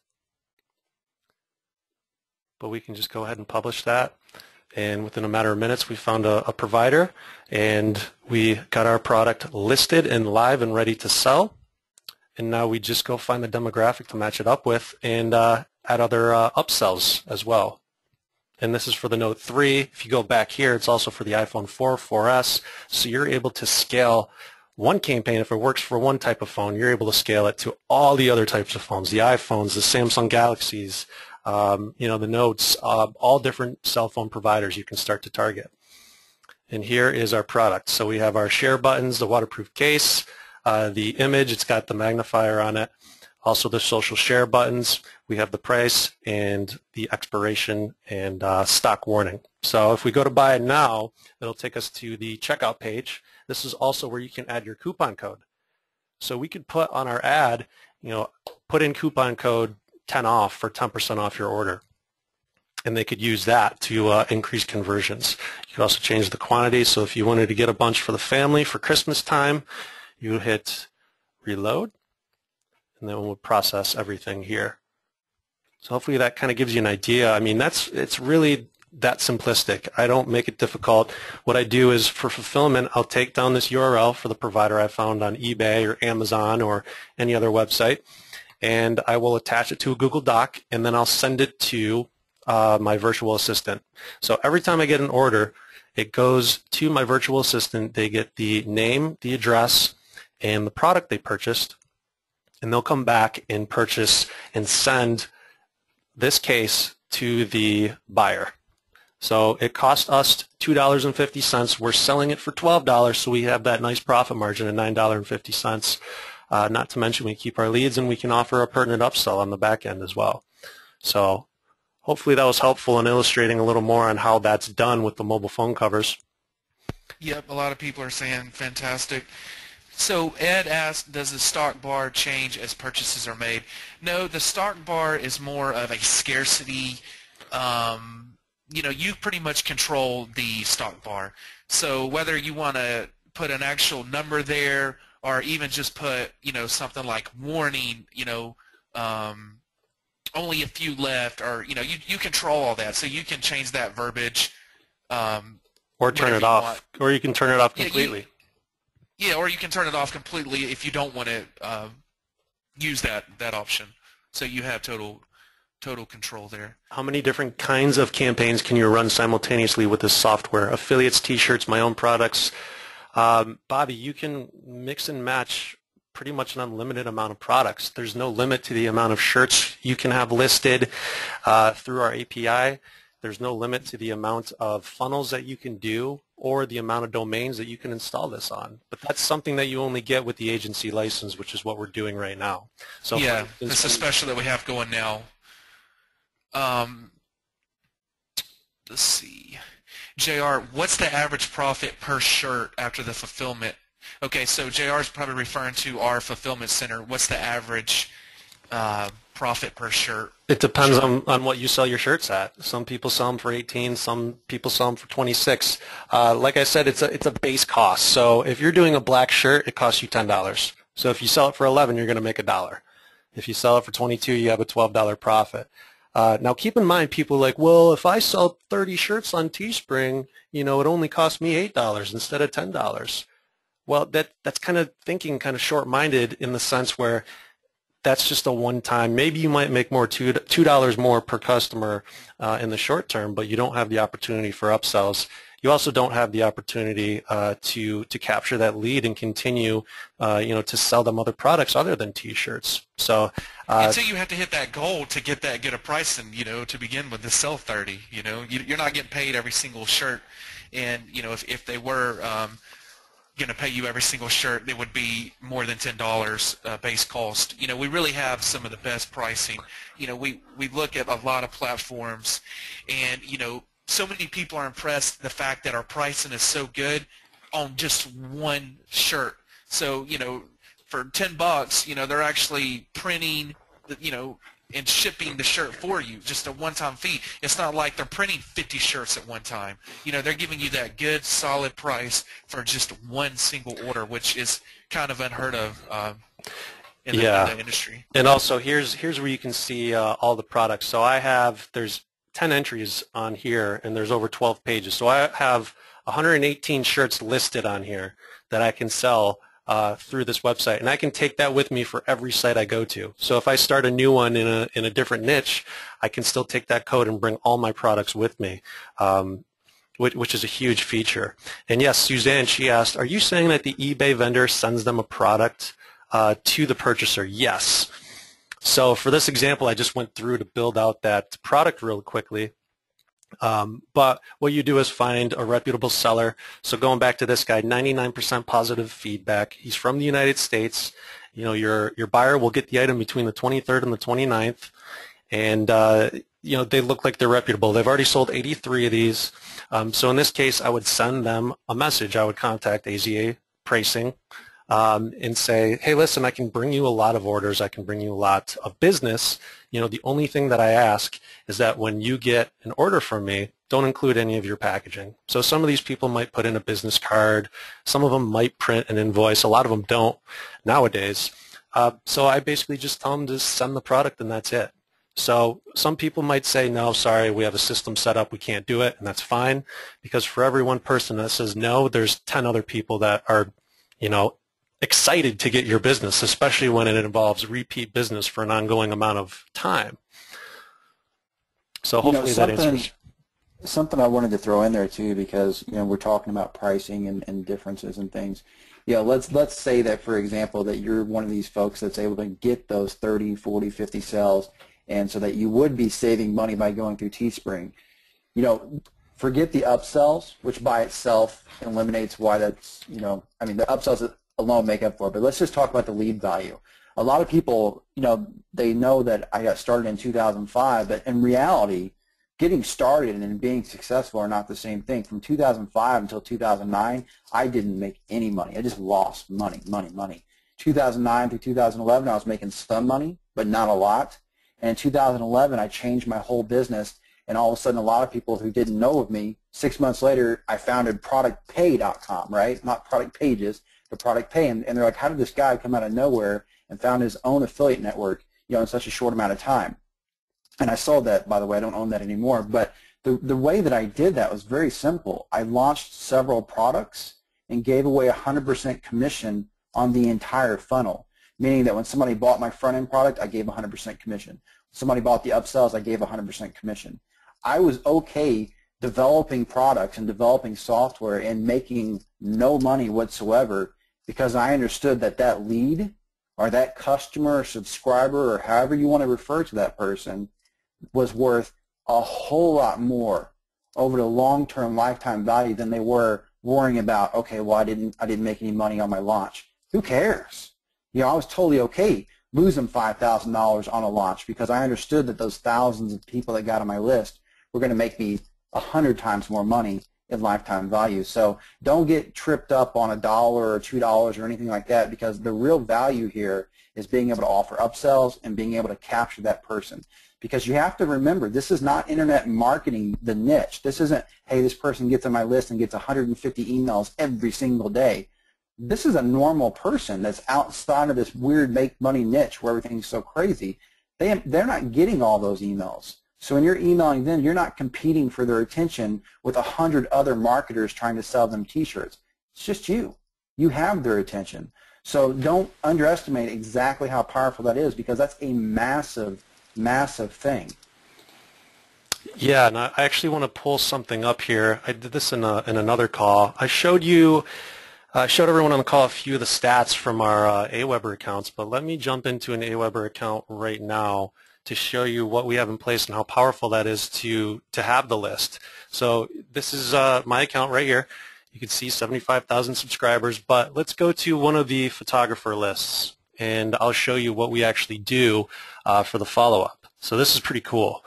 But we can just go ahead and publish that. And within a matter of minutes, we found a provider, and we got our product listed and live and ready to sell. And now we just go find the demographic to match it up with and add other upsells as well. And this is for the Note 3. If you go back here, it's also for the iPhone 4, 4S. So you're able to scale one campaign. If it works for one type of phone, you're able to scale it to all the other types of phones, the iPhones, the Samsung Galaxies, the Notes, all different cell phone providers you can start to target. And here is our product. So we have our share buttons, the waterproof case, the image, it's got the magnifier on it. Also the social share buttons, we have the price and the expiration and stock warning. So if we go to buy it now, it'll take us to the checkout page. This is also where you can add your coupon code. So we could put on our ad, put in coupon code 10 off for 10% off your order. And they could use that to increase conversions. You could also change the quantity. So if you wanted to get a bunch for the family for Christmas time, you hit reload, and then we'll process everything here. So hopefully that kind of gives you an idea. I mean, it's really that simplistic. I don't make it difficult. What I do is for fulfillment, I'll take down this URL for the provider I found on eBay or Amazon or any other website, and I will attach it to a Google Doc, and then I'll send it to my virtual assistant. So every time I get an order, it goes to my virtual assistant. They get the name, the address, and the product they purchased, and they'll come back and purchase and send this case to the buyer. So it cost us $2.50. We're selling it for $12, so we have that nice profit margin of $9.50. Not to mention we keep our leads, and we can offer a pertinent upsell on the back end as well. So hopefully that was helpful in illustrating a little more on how that's done with the mobile phone covers. Yep, a lot of people are saying fantastic. So Ed asked, does the stock bar change as purchases are made? No, the stock bar is more of a scarcity. You pretty much control the stock bar. So whether you want to put an actual number there or even just put, something like warning, only a few left, or, you control all that. So you can change that verbiage. Or turn it off. Or you can turn it off completely. Yeah, or you can turn it off completely if you don't want to use that option. So you have total control there. How many different kinds of campaigns can you run simultaneously with this software? Affiliates, T-shirts, my own products. Bobby, you can mix and match pretty much an unlimited amount of products. There's no limit to the amount of shirts you can have listed through our API. There's no limit to the amount of funnels that you can do or the amount of domains that you can install this on. But that's something that you only get with the agency license, which is what we're doing right now. So yeah, this is special that we have going now. Let's see. JR, what's the average profit per shirt after the fulfillment? Okay, so JR is probably referring to our fulfillment center. What's the average profit per shirt? It depends on what you sell your shirts at. Some people sell them for 18, some people sell them for 26. Like I said, it's a base cost. So if you're doing a black shirt, it costs you $10. So if you sell it for 11, you're going to make $1. If you sell it for 22, you have a $12 profit. Now keep in mind, people are like, well, if I sell 30 shirts on Teespring, it only costs me $8 instead of $10. Well, that's kind of thinking kind of short-minded in the sense where that's just a one-time. Maybe you might make more $2 more per customer in the short term, but you don't have the opportunity for upsells. You also don't have the opportunity to capture that lead and continue, to sell them other products other than T-shirts. So you have to hit that goal to get that good a price, and to begin with, to sell 30. You're not getting paid every single shirt, and if they were going to pay you every single shirt, it would be more than $10 base cost. We really have some of the best pricing. We look at a lot of platforms, and so many people are impressed the fact that our pricing is so good on just one shirt. So for $10, they're actually printing and shipping the shirt for you, just a one-time fee. It's not like they're printing 50 shirts at one time. They're giving you that good, solid price for just one single order, which is kind of unheard of in the industry. And also, here's where you can see all the products. So there's 10 entries on here, and there's over 12 pages. So I have 118 shirts listed on here that I can sell through this website, and I can take that with me for every site I go to. So if I start a new one in a different niche, I can still take that code and bring all my products with me, which is a huge feature. And yes, Suzanne, she asked, are you saying that the eBay vendor sends them a product to the purchaser? Yes. So for this example, I just went through to build out that product real quickly. But what you do is find a reputable seller. So going back to this guy, 99% positive feedback. He's from the United States. Your buyer will get the item between the 23rd and the 29th, and they look like they're reputable. They've already sold 83 of these. So in this case, I would send them a message. I would contact AZA Pricing and say, hey, listen, I can bring you a lot of orders. I can bring you a lot of business. The only thing that I ask is that when you get an order from me, don't include any of your packaging. So some of these people might put in a business card. Some of them might print an invoice. A lot of them don't nowadays. So I basically just tell them to send the product, and that's it. So some people might say, no, sorry, we have a system set up, we can't do it, and that's fine, because for every one person that says no, there's 10 other people that are, excited to get your business, especially when it involves repeat business for an ongoing amount of time. So hopefully that answers. Something I wanted to throw in there too, because we're talking about pricing and differences and things. Let's say that, for example, that you're one of these folks that's able to get those 30, 40, 50 sales, and so that you would be saving money by going through Teespring. Forget the upsells, which by itself eliminates why that's, the upsells alone make up for it. But let's just talk about the lead value. A lot of people, they know that I got started in 2005, but in reality, getting started and being successful are not the same thing. From 2005 until 2009, I didn't make any money. I just lost money. 2009 through 2011, I was making some money, but not a lot. And in 2011, I changed my whole business, and all of a sudden, a lot of people who didn't know of me, 6 months later, I founded ProductPay.com, right? Not Product Pages, but Product Pay. And they're like, how did this guy come out of nowhere and found his own affiliate network, in such a short amount of time? And I sold that, by the way. I don't own that anymore. But the way that I did that was very simple. I launched several products and gave away 100% commission on the entire funnel, meaning that when somebody bought my front-end product, I gave 100% commission. Somebody bought the upsells, I gave 100% commission. I was okay developing products and developing software and making no money whatsoever, because I understood that that lead or that customer or subscriber, or however you want to refer to that person, was worth a whole lot more over the long-term lifetime value than they were worrying about, okay, well, I didn't make any money on my launch. Who cares? I was totally okay losing $5,000 on a launch, because I understood that those thousands of people that got on my list were going to make me 100 times more money in lifetime value. So don't get tripped up on $1 or $2 or anything like that, because the real value here is being able to offer upsells and being able to capture that person. Because you have to remember, this is not internet marketing, the niche. This isn't, hey, this person gets on my list and gets 150 emails every single day. This is a normal person that's outside of this weird make money niche where everything's so crazy. They're not getting all those emails. So when you're emailing them, you're not competing for their attention with 100 other marketers trying to sell them t-shirts. It's just you. You have their attention. So don't underestimate exactly how powerful that is, because that's a massive, massive thing. Yeah, and I actually want to pull something up here. I did this in another call. I showed everyone on the call a few of the stats from our Aweber accounts, but let me jump into an Aweber account right now to show you what we have in place and how powerful that is to have the list. So this is my account right here. You can see 75,000 subscribers, but let's go to one of the photographer lists, and I'll show you what we actually do for the follow-up. So this is pretty cool.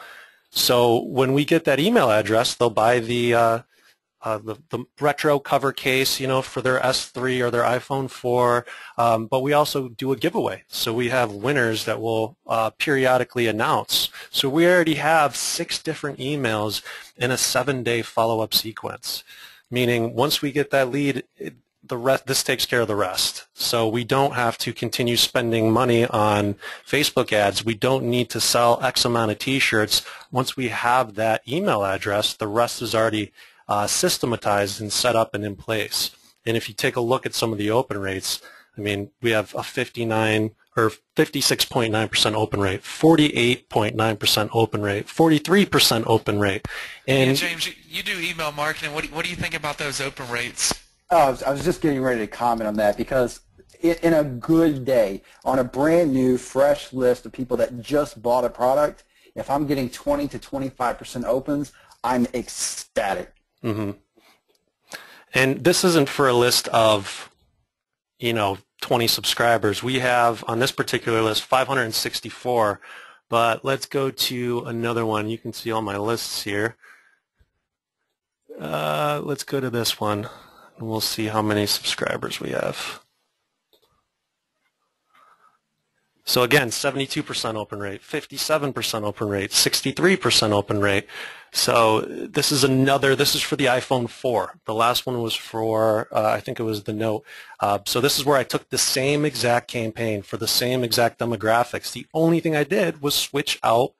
So when we get that email address, they'll buy the retro cover case, for their S3 or their iPhone 4, but we also do a giveaway. So we have winners that we'll periodically announce. So we already have 6 different emails in a 7-day follow-up sequence, meaning once we get that lead, this takes care of the rest. So we don't have to continue spending money on Facebook ads. We don't need to sell X amount of t-shirts. Once we have that email address, the rest is already systematized and set up and in place. And if you take a look at some of the open rates, I mean, we have a 59 or 56.9% open rate, 48.9% open rate, 43% open rate. And James, you do email marketing. What do you think about those open rates? Oh, I was just getting ready to comment on that, because in a good day, on a brand new, fresh list of people that just bought a product, if I'm getting 20 to 25% opens, I'm ecstatic. Mm-hmm. And this isn't for a list of, 20 subscribers. We have, on this particular list, 564, but let's go to another one. You can see all my lists here. Let's go to this one, and we'll see how many subscribers we have. So again, 72% open rate, 57% open rate, 63% open rate. So this is for the iPhone 4. The last one was for, I think it was the Note. So this is where I took the same exact campaign for the same exact demographics. The only thing I did was switch out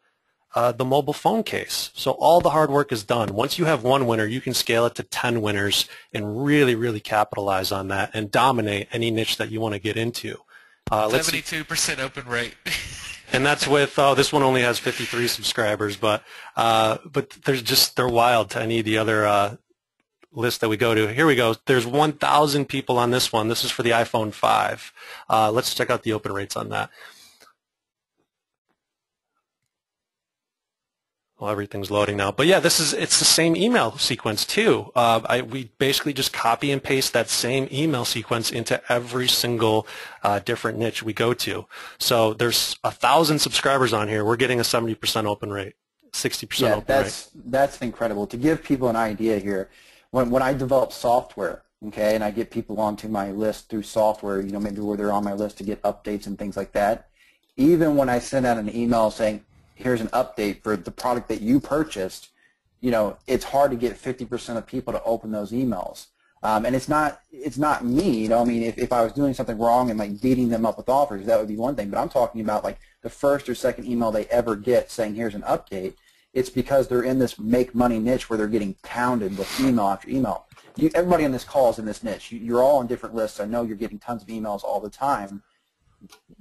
the mobile phone case. So all the hard work is done. Once you have one winner, you can scale it to 10 winners and really, really capitalize on that and dominate any niche that you want to get into. 72% open rate. And that's with this one only has 53 subscribers, but they're wild to any of the other lists that we go to. Here we go. There's 1,000 people on this one. This is for the iPhone 5. Let's check out the open rates on that. Well, everything's loading now, but yeah, it's the same email sequence too. We basically just copy and paste that same email sequence into every single different niche we go to. So there's 1,000 subscribers on here. We're getting a 70% open rate, 60% open rate. That's incredible. To give people an idea here, when I develop software, okay, and I get people onto my list through software, maybe where they're on my list to get updates and things like that, even when I send out an email saying, here's an update for the product that you purchased, it's hard to get 50% of people to open those emails. And it's not me, I mean, if I was doing something wrong and like beating them up with offers, that would be one thing. But I'm talking about like the first or second email they ever get saying here's an update. It's because they're in this make money niche where they're getting pounded with email after email. Everybody on this call is in this niche. You're all on different lists. I know you're getting tons of emails all the time.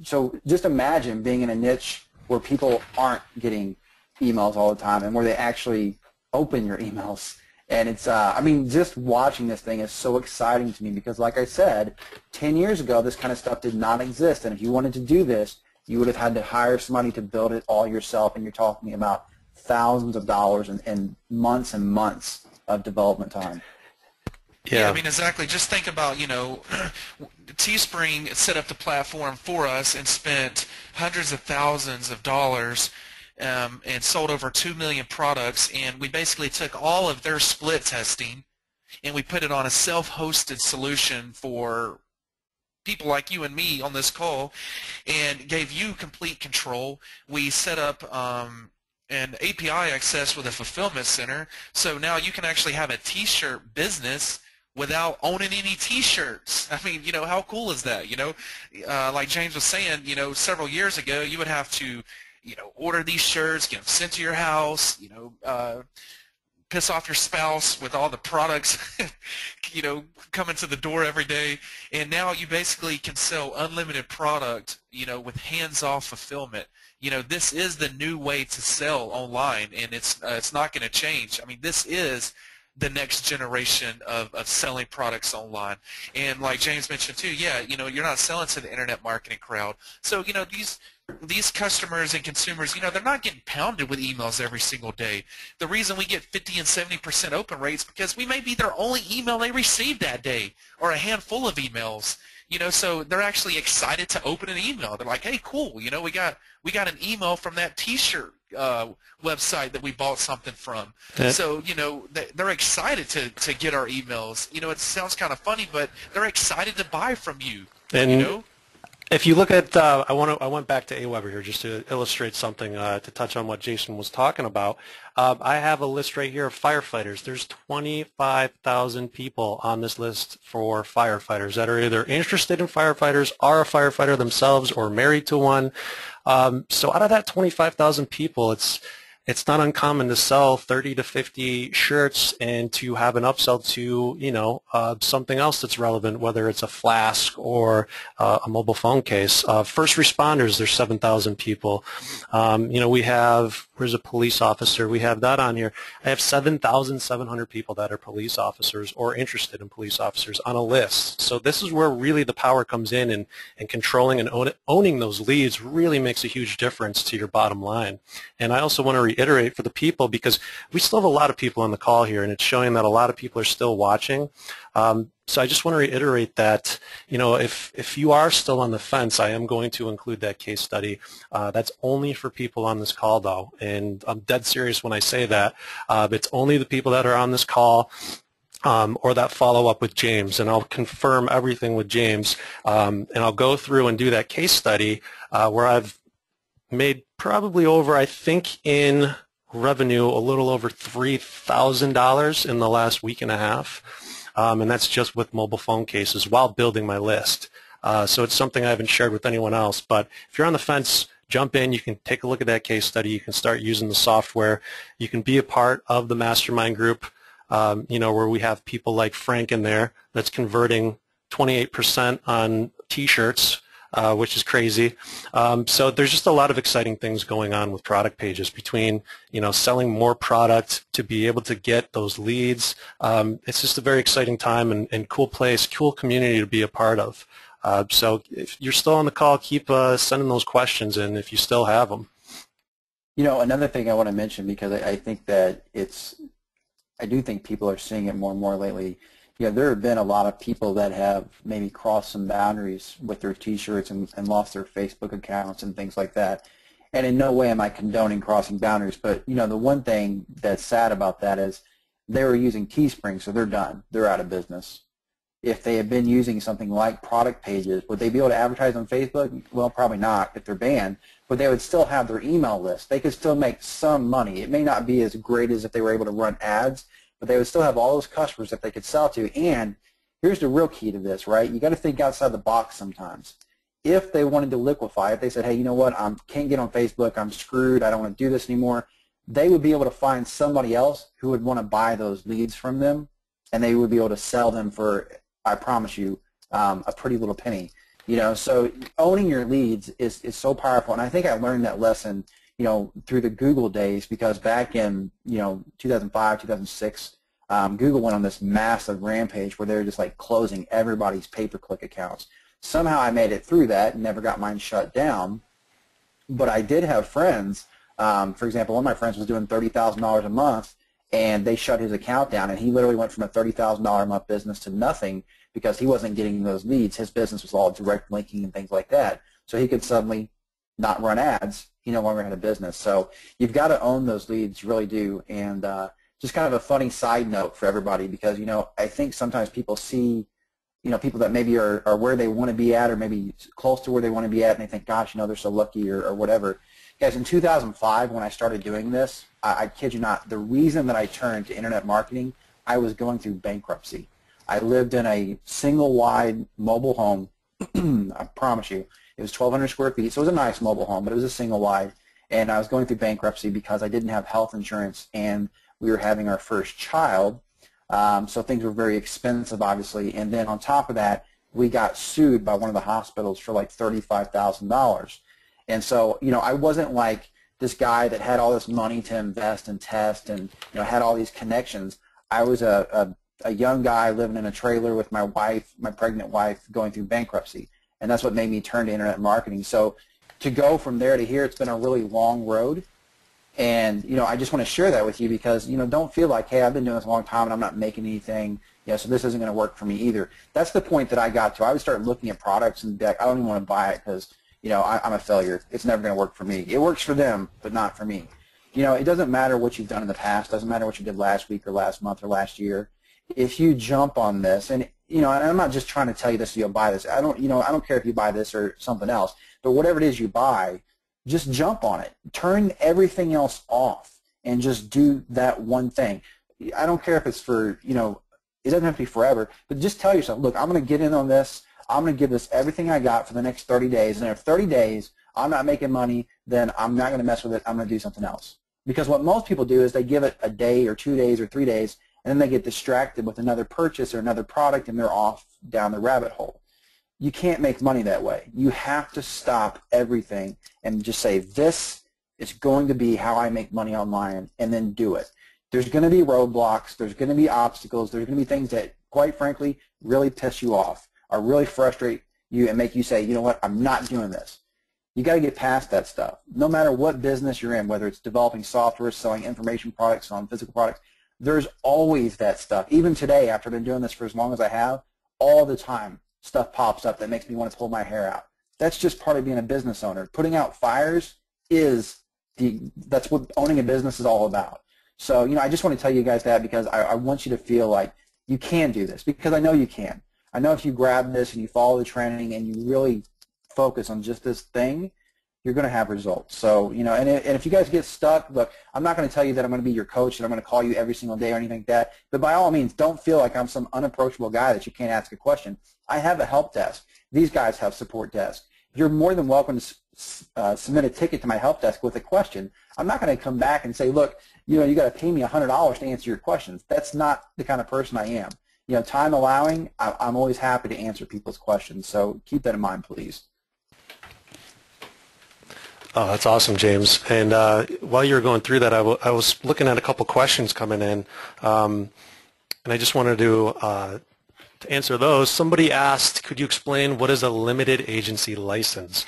So just imagine being in a niche where people aren't getting emails all the time and where they actually open your emails. And it's, I mean, just watching this thing is so exciting to me because, like I said, 10 years ago, this kind of stuff did not exist. And if you wanted to do this, you would have had to hire somebody to build it all yourself. And you're talking about thousands of dollars and months of development time. Yeah, I mean, exactly. Just think about, Teespring set up the platform for us and spent hundreds of thousands of dollars and sold over 2 million products, and we basically took all of their split testing and we put it on a self-hosted solution for people like you and me on this call, and gave you complete control. We set up an API access with a fulfillment center, so now you can actually have a t-shirt business without owning any t-shirts. I mean, you know, how cool is that? You know, like James was saying, you know, several years ago, you would have to, you know, order these shirts, get them sent to your house, you know, piss off your spouse with all the products, you know, coming to the door every day. And now you basically can sell unlimited product, you know, with hands-off fulfillment. You know, this is the new way to sell online, and it's not going to change. I mean, this is the next generation of selling products online. And like James mentioned too, yeah, you know, you're not selling to the internet marketing crowd. So, you know, these customers and consumers, you know, they're not getting pounded with emails every single day. The reason we get 50 and 70% open rates because we may be their only email they received that day, or a handful of emails. You know, so they're actually excited to open an email. They're like, hey, cool, you know, we got an email from that T-shirt website that we bought something from. Yeah. So, you know, they're excited to get our emails. You know, it sounds kind of funny, but they're excited to buy from you. And you know? If you look at, I went back to Aweber here just to illustrate something, to touch on what Jason was talking about. I have a list right here of firefighters. There's 25,000 people on this list for firefighters that are either interested in firefighters, are a firefighter themselves, or married to one. So out of that 25,000 people, it's not uncommon to sell 30 to 50 shirts and to have an upsell to, you know, something else that's relevant, whether it's a flask or a mobile phone case. First responders, there's 7,000 people. You know, we have, where's a police officer? We have that on here. I have 7,700 people that are police officers or interested in police officers on a list. So this is where really the power comes in, and controlling and owning those leads really makes a huge difference to your bottom line. And I also want to reiterate for the people, because we still have a lot of people on the call here, and it's showing that a lot of people are still watching. So I just want to reiterate that, you know, if you are still on the fence, I am going to include that case study. That's only for people on this call, though, and I'm dead serious when I say that. It's only the people that are on this call, or that follow up with James, and I'll confirm everything with James, and I'll go through and do that case study where I've made probably over, I think, in revenue a little over $3,000 in the last week and a half, and that's just with mobile phone cases while building my list. So it's something I haven't shared with anyone else, but if you're on the fence, jump in. You can take a look at that case study. You can start using the software. You can be a part of the mastermind group, you know, where we have people like Frank in there that's converting 28% on T-shirts, which is crazy. So there's just a lot of exciting things going on with product pages, between, you know, selling more product to be able to get those leads. It's just a very exciting time, and cool place, cool community to be a part of. So if you're still on the call, keep sending those questions in if you still have them. You know, another thing I want to mention, because I think that I do think people are seeing it more and more lately. You know, there have been a lot of people that have maybe crossed some boundaries with their T-shirts and lost their Facebook accounts and things like that. And in no way am I condoning crossing boundaries, but, you know, the one thing that's sad about that is they were using Teespring, so they're done. They're out of business. If they had been using something like product pages, would they be able to advertise on Facebook? Well, probably not if they're banned, but they would still have their email list. They could still make some money. It may not be as great as if they were able to run ads, but they would still have all those customers that they could sell to. And here's the real key to this, right? You got to think outside the box sometimes. If they wanted to liquefy, if they said, hey, you know what, I can't get on Facebook, I'm screwed, I don't want to do this anymore, they would be able to find somebody else who would want to buy those leads from them, and they would be able to sell them for, I promise you, a pretty little penny. You know, so owning your leads is so powerful, and I think I learned that lesson, you know, through the Google days, because back in, you know, 2005, 2006, Google went on this massive rampage where they were just like closing everybody's pay-per-click accounts. Somehow I made it through that and never got mine shut down, but I did have friends. For example, one of my friends was doing $30,000 a month, and they shut his account down, and he literally went from a $30,000 a month business to nothing because he wasn't getting those leads. His business was all direct linking and things like that, so he could suddenly not run ads. He no longer had a business. So you've got to own those leads, you really do. And just kind of a funny side note for everybody, because, you know, I think sometimes people see, you know, people that maybe are where they want to be at, or maybe close to where they want to be at, and they think, gosh, you know, they're so lucky, or whatever. Guys, in 2005, when I started doing this, I kid you not, the reason that I turned to internet marketing, I was going through bankruptcy. I lived in a single-wide mobile home. I promise you, it was 1,200 square feet, so it was a nice mobile home, but it was a single-wide, and I was going through bankruptcy because I didn't have health insurance, and we were having our first child, so things were very expensive, obviously, and then on top of that, we got sued by one of the hospitals for like $35,000. And so, you know, I wasn't like this guy that had all this money to invest and test and, you know, had all these connections. I was a young guy living in a trailer with my wife, my pregnant wife, going through bankruptcy. And that's what made me turn to internet marketing. So to go from there to here, it's been a really long road. And, you know, I just want to share that with you because, you know, don't feel like, hey, I've been doing this a long time and I'm not making anything, you know, so this isn't going to work for me either. That's the point that I got to. I would start looking at products and be like, I don't even want to buy it because, you know, I'm a failure. It's never going to work for me. It works for them, but not for me. You know, it doesn't matter what you've done in the past. It doesn't matter what you did last week or last month or last year. If you jump on this, and, you know, and I'm not just trying to tell you this so you'll buy this. I don't care if you buy this or something else, but whatever it is you buy, just jump on it. Turn everything else off and just do that one thing. I don't care if it's for, you know, it doesn't have to be forever, but just tell yourself, look, I'm going to get in on this. I'm going to give this everything I got for the next 30 days, and if 30 days I'm not making money, then I'm not going to mess with it. I'm going to do something else. Because what most people do is they give it a day or 2 days or 3 days, and then they get distracted with another purchase or another product, and they're off down the rabbit hole. You can't make money that way. You have to stop everything and just say, this is going to be how I make money online, and then do it. There's going to be roadblocks. There's going to be obstacles. There's going to be things that, quite frankly, really piss you off or really frustrate you and make you say, you know what, I'm not doing this. You got to get past that stuff. No matter what business you're in, whether it's developing software, selling information products, selling physical products, there's always that stuff. Even today, after I've been doing this for as long as I have, all the time stuff pops up that makes me want to pull my hair out. That's just part of being a business owner. Putting out fires that's what owning a business is all about. So, you know, I just want to tell you guys that because I want you to feel like you can do this, because I know you can. I know if you grab this and you follow the training and you really focus on just this thing, you're going to have results. So, you know, and if you guys get stuck, look, I'm not going to tell you that I'm going to be your coach and I'm going to call you every single day or anything like that, but by all means, don't feel like I'm some unapproachable guy that you can't ask a question. I have a help desk. These guys have support desk. You're more than welcome to submit a ticket to my help desk with a question. I'm not going to come back and say, look, you know, you got to pay me $100 to answer your questions. That's not the kind of person I am. You know, time allowing, I'm always happy to answer people's questions. So keep that in mind, please. Oh, that's awesome, James. And while you were going through that, I was looking at a couple questions coming in, and I just wanted to answer those. Somebody asked, could you explain what is a limited agency license?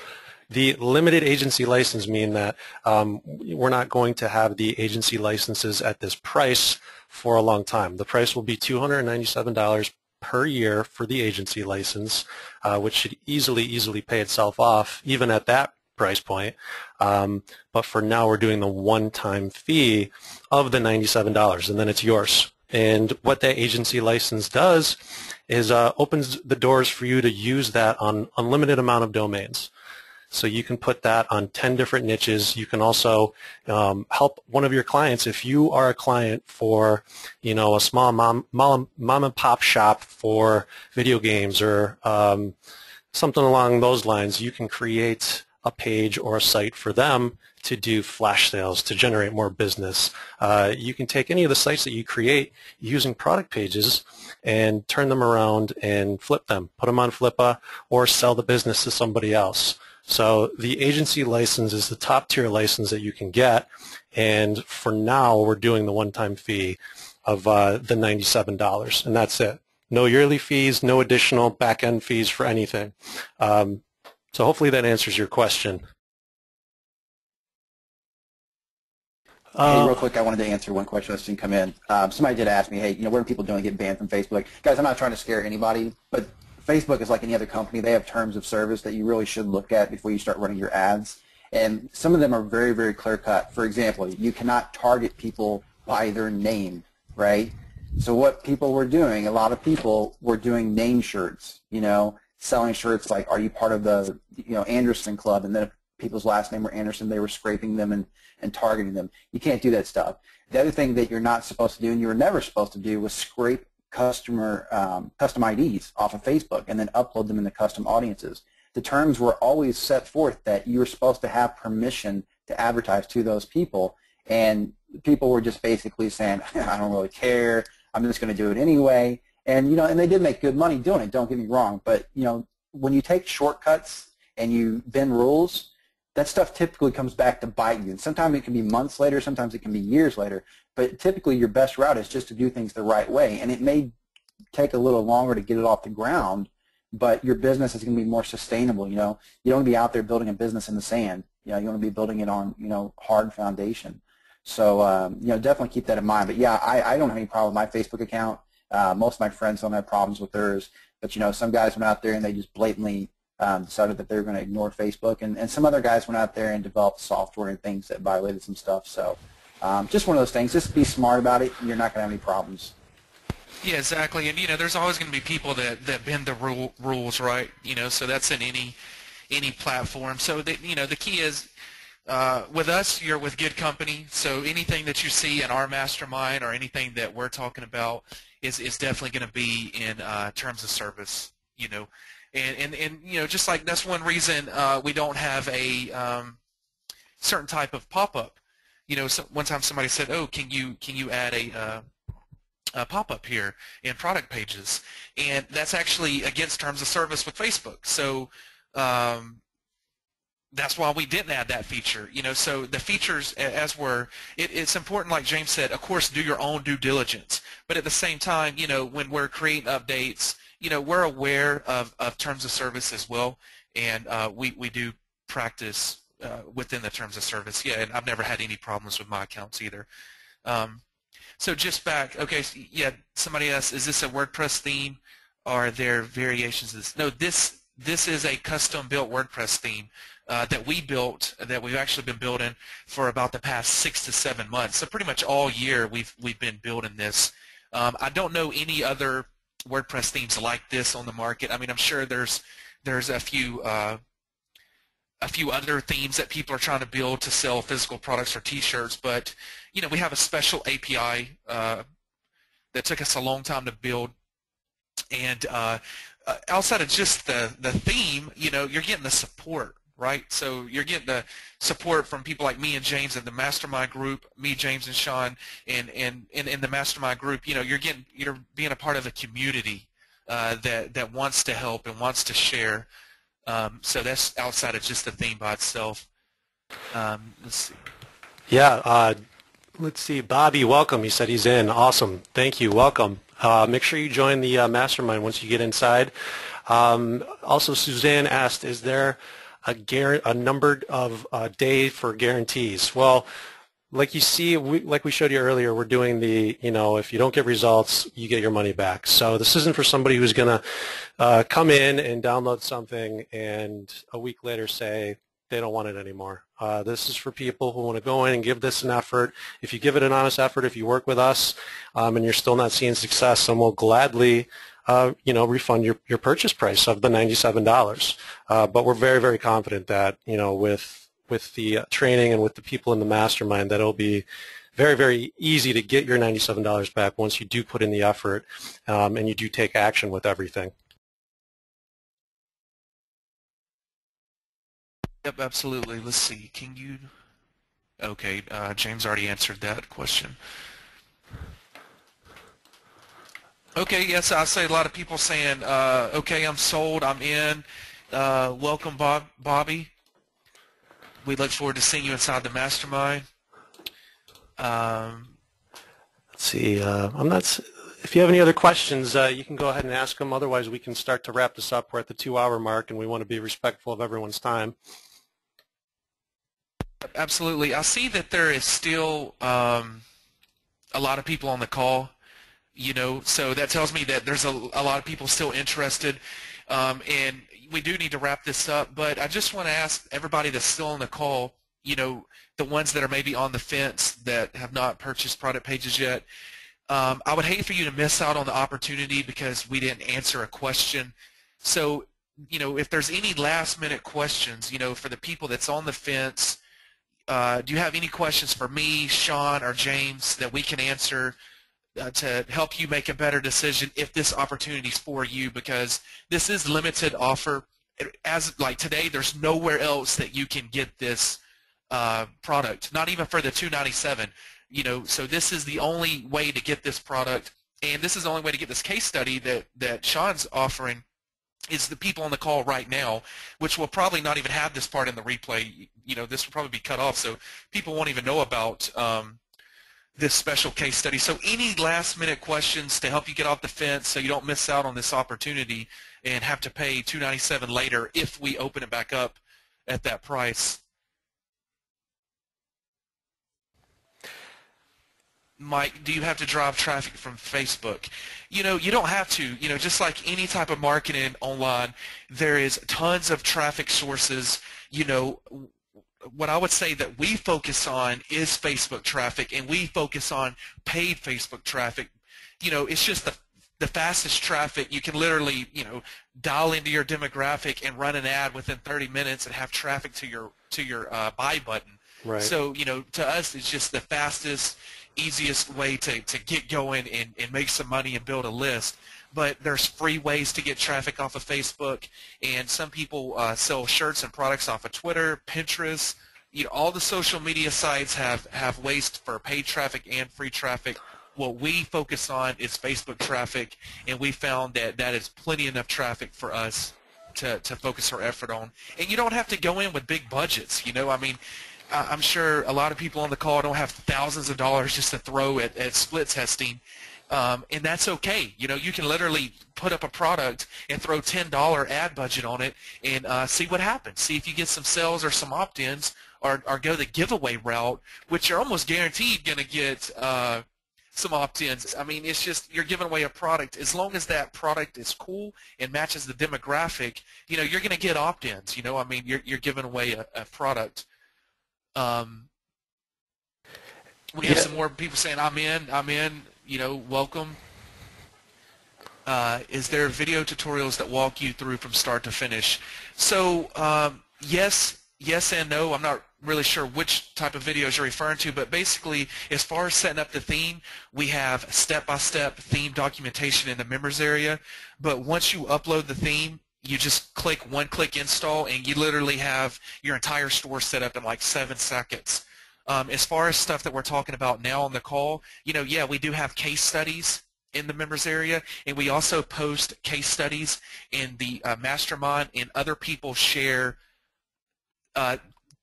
The limited agency license mean that we're not going to have the agency licenses at this price for a long time. The price will be $297 per year for the agency license, which should easily pay itself off even at that price point. But for now, we're doing the one-time fee of the $97, and then it's yours. And what that agency license does is opens the doors for you to use that on unlimited amount of domains. So you can put that on 10 different niches. You can also help one of your clients. If you are a client for, you know, a small mom and pop shop for video games or something along those lines, you can create a page or a site for them to do flash sales to generate more business. You can take any of the sites that you create using product pages and turn them around and flip them, put them on Flippa, or sell the business to somebody else. So the agency license is the top tier license that you can get, and for now we're doing the one-time fee of the $97, and that's it. No yearly fees, no additional back-end fees for anything. So hopefully that answers your question. Hey, real quick, I wanted to answer one question that's come in. Somebody did ask me, hey, you know, what are people doing to get banned from Facebook? Guys, I'm not trying to scare anybody, but Facebook is like any other company. They have terms of service that you really should look at before you start running your ads. And some of them are very, very clear-cut. For example, you cannot target people by their name, right? So what people were doing, a lot of people were doing name shirts, selling shirts like, are you part of the, Anderson Club? And then if people's last name were Anderson, they were scraping them and targeting them. You can't do that stuff. The other thing that you're not supposed to do, and you were never supposed to do, was scrape custom IDs off of Facebook and then upload them into custom audiences. The terms were always set forth that you were supposed to have permission to advertise to those people, and people were just basically saying, I don't really care, I'm just going to do it anyway. And and they did make good money doing it, don't get me wrong, but when you take shortcuts and you bend rules, that stuff typically comes back to bite you. And sometimes it can be months later, sometimes it can be years later, but typically your best route is just to do things the right way. And it may take a little longer to get it off the ground, but your business is going to be more sustainable. You don't want to be out there building a business in the sand. You want to be building it on hard foundation. So definitely keep that in mind. But yeah, I don't have any problem with my Facebook account. Most of my friends don't have problems with theirs. But some guys went out there and they just blatantly decided that they were going to ignore Facebook, and some other guys went out there and developed software and things that violated some stuff. So just one of those things. Just be smart about it. You're not going to have any problems. Yeah, exactly. And there's always going to be people that bend the rules, right? So that's in any platform. So the key is with us, you're with good company. So anything that you see in our mastermind or anything that we're talking about is definitely going to be in terms of service. And just like that's one reason we don't have a certain type of pop-up. So one time somebody said, "Oh, can you add a pop-up here in product pages?" And that's actually against terms of service with Facebook. So that's why we didn't add that feature. So the features, it's important, like James said, of course, do your own due diligence. But at the same time, when we're creating updates, we're aware of terms of service as well, and we do practice within the terms of service. Yeah, and I've never had any problems with my accounts either. So just back, okay, so yeah, somebody asked, is this a WordPress theme? Or are there variations of this? No, this is a custom-built WordPress theme that we built, that we've actually been building for about the past 6 to 7 months. So pretty much all year we've been building this. I don't know any other WordPress themes like this on the market. I mean, I'm sure there's a few other themes that people are trying to build to sell physical products or T-shirts, but we have a special API that took us a long time to build, and outside of just the theme, you're getting the support, right? So you're getting the support from people like me and James in the mastermind group, me, James, and Sean, and in the mastermind group, you're being a part of a community that wants to help and wants to share. So that's outside of just the theme by itself. Let's see. Yeah, let's see. Bobby, welcome. He said he's in. Awesome. Thank you. Welcome. Make sure you join the mastermind once you get inside. Also, Suzanne asked, is there a number of day for guarantees? Well, like you see, like we showed you earlier, we're doing the, if you don't get results, you get your money back. So this isn't for somebody who's going to come in and download something and a week later say they don't want it anymore. This is for people who want to go in and give this an effort. If you give it an honest effort, if you work with us and you're still not seeing success, then we'll gladly refund your purchase price of the $97. But we're very, very confident that, with the training and with the people in the mastermind, that it'll be very, very easy to get your $97 back once you do put in the effort and you do take action with everything. Yep, absolutely. Let's see. Can you? Okay, James already answered that question. Okay, yes, I say a lot of people saying, okay, I'm sold, I'm in. Welcome, Bobby. We look forward to seeing you inside the mastermind. Let's see. If you have any other questions, you can go ahead and ask them. Otherwise, we can start to wrap this up. We're at the 2-hour mark, and we want to be respectful of everyone's time. Absolutely. I see that there is still a lot of people on the call, so that tells me that there's a lot of people still interested, and we do need to wrap this up, but I just want to ask everybody that's still on the call, the ones that are maybe on the fence that have not purchased product pages yet. I would hate for you to miss out on the opportunity because we didn't answer a question. So, if there's any last-minute questions, for the people that's on the fence, do you have any questions for me, Sean, or James that we can answer to help you make a better decision if this opportunity is for you? Because this is limited offer. As like today, there's nowhere else that you can get this product, not even for the $297. So this is the only way to get this product, and this is the only way to get this case study that Sean's offering is the people on the call right now, which will probably not even have this part in the replay. This will probably be cut off, so people won't even know about this special case study. So any last-minute questions to help you get off the fence so you don't miss out on this opportunity and have to pay $297 later if we open it back up at that price? Mike, do you have to drive traffic from Facebook? You don't have to. Just like any type of marketing online, there is tons of traffic sources. What I would say that we focus on is Facebook traffic, and we focus on paid Facebook traffic. It's just the fastest traffic. You can literally, dial into your demographic and run an ad within 30 minutes and have traffic to your buy button. Right. So, to us, it's just the fastest, easiest way to get going and make some money and build a list. But there's free ways to get traffic off of Facebook, and some people sell shirts and products off of Twitter, Pinterest. All the social media sites have ways for paid traffic and free traffic. What we focus on is Facebook traffic, and we found that is plenty enough traffic for us to focus our effort on. And you don't have to go in with big budgets. I'm sure a lot of people on the call don't have thousands of dollars just to throw at split testing, and that's okay. You can literally put up a product and throw $10 ad budget on it and see what happens. See if you get some sales or some opt-ins, or go the giveaway route, which you're almost guaranteed going to get some opt-ins. It's just you're giving away a product. As long as that product is cool and matches the demographic, you're going to get opt-ins. You're giving away a product. We have some more people saying, I'm in, welcome. Is there video tutorials that walk you through from start to finish? So, yes and no. I'm not really sure which type of videos you're referring to, but basically, as far as setting up the theme, we have step-by-step theme documentation in the members area, but once you upload the theme, you just click one-click install, and you literally have your entire store set up in like 7 seconds. As far as stuff that we're talking about now on the call, yeah, we do have case studies in the members area, and we also post case studies in the mastermind, and other people share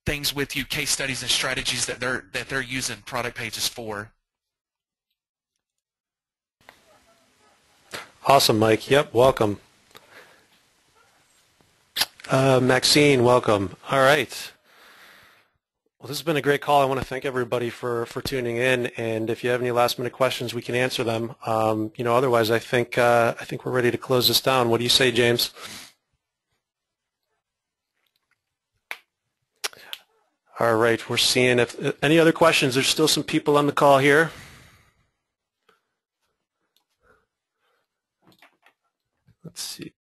things with you, case studies and strategies that they're using product pages for. Awesome, Mike. Yep, welcome. Maxine, welcome. All right. Well, this has been a great call. I want to thank everybody for tuning in, and if you have any last-minute questions, we can answer them. Otherwise, I think we're ready to close this down. What do you say, James? All right, we're seeing if any other questions. There's still some people on the call here. Let's see.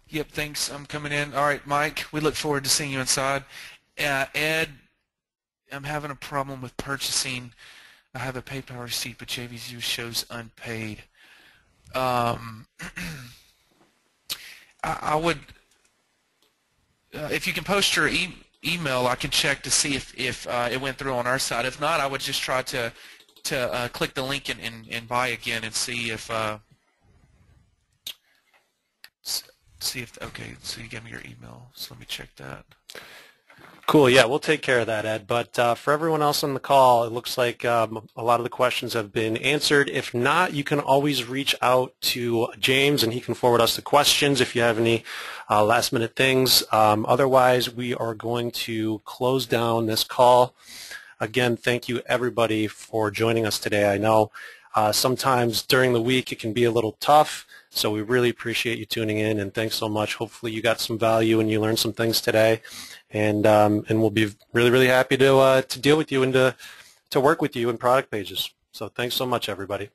Yep, thanks. I'm coming in. All right, Mike, we look forward to seeing you inside. Ed, I'm having a problem with purchasing. I have a PayPal receipt, but JVZoo shows unpaid. I would, if you can post your email, I can check to see if it went through on our side. If not, I would just try to click the link and buy again and see if okay, so you gave me your email, so let me check that. Cool, yeah, we'll take care of that, Ed. But for everyone else on the call, it looks like a lot of the questions have been answered. If not, you can always reach out to James, and he can forward us the questions if you have any last-minute things. Otherwise, we are going to close down this call. Again, thank you, everybody, for joining us today. I know Sometimes during the week it can be a little tough, so we really appreciate you tuning in, and thanks so much. Hopefully you got some value and you learned some things today, and we'll be really happy to deal with you and to work with you in product pages. So thanks so much, everybody.